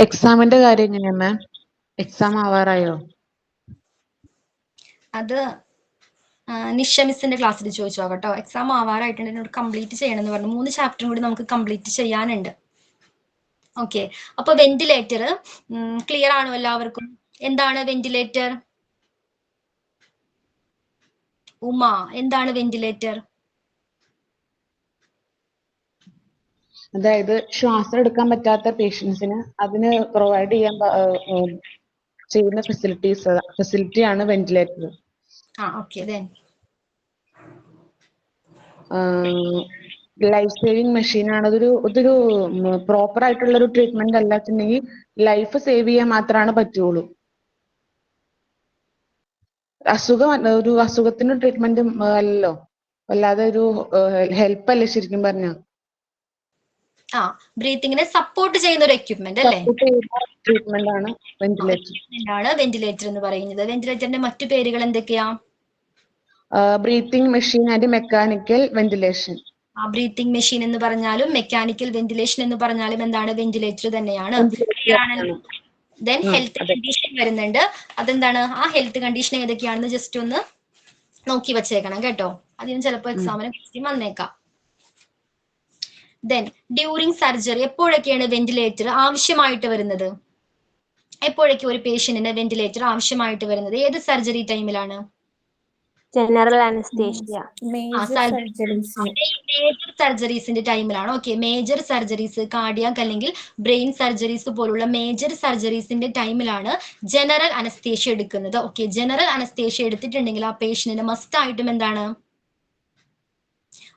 എക്സാമിന്റെ കാര്യം എങ്ങനെയാ മാം? എക്സാം ആവാറായോ? അത് നിഷ മിസ്സിന്റെ ക്ലാസ്സിൽ ചോദിച്ചോ കേട്ടോ. എക്സാം ആവാറായിട്ടുണ്ട്, എന്നോട് കംപ്ലീറ്റ് ചെയ്യണം എന്ന് പറഞ്ഞു. 3 ചാപ്റ്ററും കൂടി നമുക്ക് കംപ്ലീറ്റ് ചെയ്യാനുണ്ട്. ഓക്കെ, അപ്പൊ വെന്റിലേറ്റർ ക്ലിയർ ആണോ എല്ലാവർക്കും? എന്താണ് വെന്റിലേറ്റർ? ഉമ, എന്താണ് വെന്റിലേറ്റർ? അതായത് ശ്വാസം എടുക്കാൻ പറ്റാത്ത പേഷ്യൻസിന് അതിന് പ്രൊവൈഡ് ചെയ്യാൻ ചെയ്യുന്ന ഫെസിലിറ്റിയാണ് ventilator. Okay, then life saving machine ആണ്. ഇതൊരു പ്രോപ്പർ ആയിട്ടുള്ള ഒരു ട്രീറ്റ്മെന്റ് അല്ലാന്നുണ്ടെങ്കിൽ ലൈഫ് സേവ് ചെയ്യാൻ മാത്രമാണ് പറ്റുള്ളൂ. ഒരു അസുഖത്തിന് ട്രീറ്റ്മെന്റ് അല്ലല്ലോ. അല്ലാതെ ഒരു ഹെൽപ്പ് അല്ലേ ശരിക്കും പറഞ്ഞ. ആ ബ്രീത്തിങ്ങിനെ സപ്പോർട്ട് ചെയ്യുന്ന ഒരു എക്യുപ്മെന്റ് അല്ലേ? സപ്പോർട്ട് ചെയ്യുന്ന ട്രീറ്റ്മെന്റ് ആണ് വെന്റിലേറ്റർ. ആണ് വെന്റിലേറ്റർ എന്ന് പറയുന്നത്. വെന്റിലേറ്ററിന്റെ മറ്റു പേരുകൾ എന്തൊക്കെയാ? Breathing machine and mechanical ventilation. ആ ബ്രീത്തിങ് മെഷീൻ എന്ന് പറഞ്ഞാലും മെക്കാനിക്കൽ വെന്റിലേഷൻ എന്ന് പറഞ്ഞാലും എന്താണ്? വെന്റിലേറ്റർ തന്നെയാണ്. ക്ലിയർ ആണല്ലോ. ദെൻ ഹെൽത്ത് കണ്ടീഷൻ വരുന്നുണ്ട്. അതെന്താണ്? ആ ഹെൽത്ത് കണ്ടീഷൻ ഏതൊക്കെയാണെന്ന് ജസ്റ്റ് ഒന്ന് നോക്കി വെച്ചേക്കണം കേട്ടോ. അതിന് ചിലപ്പോൾ എക്സാമിന് ക്വസ്റ്റ്യൻ വന്നേക്കാം. ദെൻ ഡ്യൂറിങ് സർജറി എപ്പോഴൊക്കെയാണ് വെന്റിലേറ്റർ ആവശ്യമായിട്ട് വരുന്നത്? എപ്പോഴൊക്കെ ഒരു പേഷ്യന്റിന് വെന്റിലേറ്റർ ആവശ്യമായിട്ട് വരുന്നത്? ഏത് സർജറി ടൈമിലാണ്? General anaesthesia. Major surgeries. Major സർജറീസിന്റെ ടൈമിലാണ്. ഓക്കെ, മേജർ സർജറീസ്, കാർഡിയാക് അല്ലെങ്കിൽ ബ്രെയിൻ സർജറീസ് പോലുള്ള മേജർ സർജറീസിന്റെ ടൈമിലാണ് ജനറൽ അനസ്തേഷ്യ എടുക്കുന്നത്. ഓക്കെ, ജനറൽ അനസ്തേഷ്യ എടുത്തിട്ടുണ്ടെങ്കിൽ ആ പേഷ്യന്റിന് മസ്റ്റ് ആയിട്ടും എന്താണ്?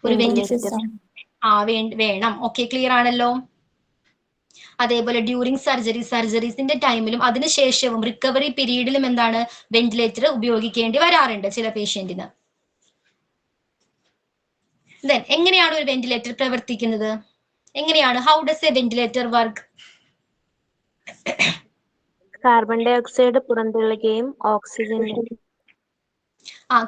ഒരു വെന്റിലേറ്റർ വേണം. ഓക്കെ, ക്ലിയർ ആണല്ലോ. അതേപോലെ ഡ്യൂറിങ് സർജറീസിന്റെ ടൈമിലും അതിനുശേഷവും റിക്കവറി പീരീഡിലും എന്താണ്? വെന്റിലേറ്റർ ഉപയോഗിക്കേണ്ടി വരാറുണ്ട് ചില പേഷ്യന്റിന്. ദെൻ എങ്ങനെയാണ് ഒരു വെന്റിലേറ്റർ പ്രവർത്തിക്കുന്നത്? എങ്ങനെയാണ്? How does a ventilator work? Carbon dioxide പുറന്തള്ളുകയും ഓക്സിജൻ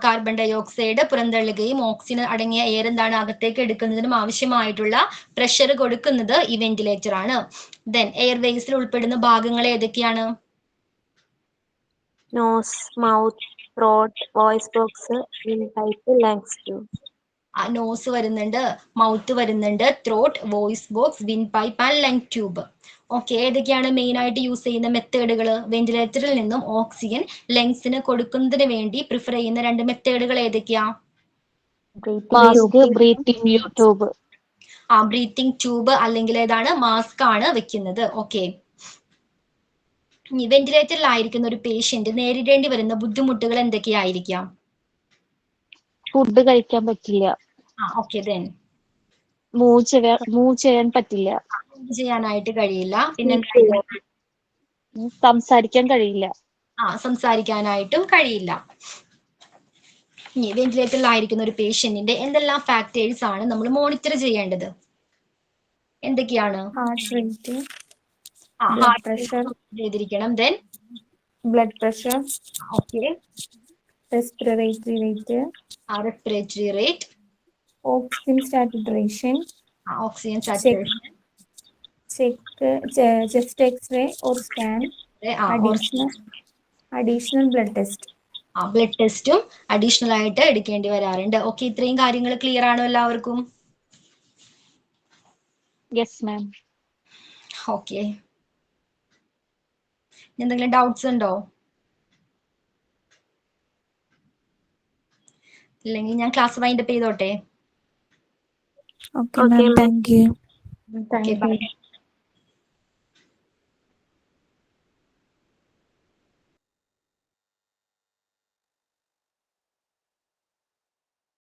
കാർബൺ ഡൈ ഓക്സൈഡ് പുറന്തള്ളുകയും ഓക്സിജൻ അടങ്ങിയ എയർ എന്താണ് അകത്തേക്ക് എടുക്കുന്നതിനും ആവശ്യമായിട്ടുള്ള പ്രഷർ കൊടുക്കുന്നത് ഈ വെന്റിലേറ്റർ ആണ്. ദെൻ എയർവേസിൽ ഉൾപ്പെടുന്ന ഭാഗങ്ങൾ ഏതൊക്കെയാണ്? Nose, mouth, throat, voice box, windpipe, lungs tube. Nose വരുന്നുണ്ട്, മൗത്ത് വരുന്നുണ്ട്, throat, voice box, windpipe and lung tube. Okay, ഏതൊക്കെയാണ് മെയിൻ ആയിട്ട് യൂസ് ചെയ്യുന്ന മെത്തേഡുകൾ? വെന്റിലേറ്ററിൽ നിന്നും ഓക്സിജൻ ലങ്സിന് കൊടുക്കുന്നതിന് വേണ്ടി പ്രിഫർ ചെയ്യുന്ന 2 മെത്തേഡുകൾ ഏതൊക്കെയാ? Breathing tube. ബ്രീത്തിങ് ട്യൂബ് അല്ലെങ്കിൽ ഏതാണ്? മാസ്ക് ആണ് വെക്കുന്നത്. ഓക്കെ, വെന്റിലേറ്ററിലായിരിക്കുന്ന ഒരു പേഷ്യന്റ് നേരിടേണ്ടി വരുന്ന ബുദ്ധിമുട്ടുകൾ എന്തൊക്കെയായിരിക്കാം? ഫുഡ് കഴിക്കാൻ പറ്റില്ല. ഓക്കെ, ദെൻ മൂവ് ചെയ്യാൻ പറ്റില്ല. ചെയ്യാനായിട്ട് കഴിയില്ല. പിന്നെ സംസാരിക്കാൻ കഴിയില്ല. സംസാരിക്കാനായിട്ടും കഴിയില്ല. വെന്റിലേറ്ററിലായിരിക്കുന്ന ഒരു പേഷ്യന്റിന്റെ എന്തെല്ലാം ഫാക്ടേഴ്സ് ആണ് നമ്മൾ മോണിറ്റർ ചെയ്യേണ്ടത്? എന്തൊക്കെയാണ്? ഹാർട്ട് റേറ്റ്, ഹാർട്ട് പ്രഷർ ചെയ്തിരിക്കണം. Then blood pressure, okay, respiratory rate, respiratory rate, oxygen saturation, oxygen saturation, chest X-ray or scan, additional blood test. Blood ടെസ്റ്റും അഡീഷണൽ ആയിട്ട് എടുക്കേണ്ടി വരാറുണ്ട്. ഓക്കെ, ഇത്രയും കാര്യങ്ങൾ ക്ലിയർ ആണോ എല്ലാവർക്കും? Yes ma'am. ഓക്കെ, എന്തെങ്കിലും ഡൗട്ട്സ് ഉണ്ടോ? ഇല്ലെങ്കിൽ ഞാൻ ക്ലാസ് വൈൻഡപ്പ് ചെയ്തോട്ടെ? Okay ma'am, thank you. Okay, by.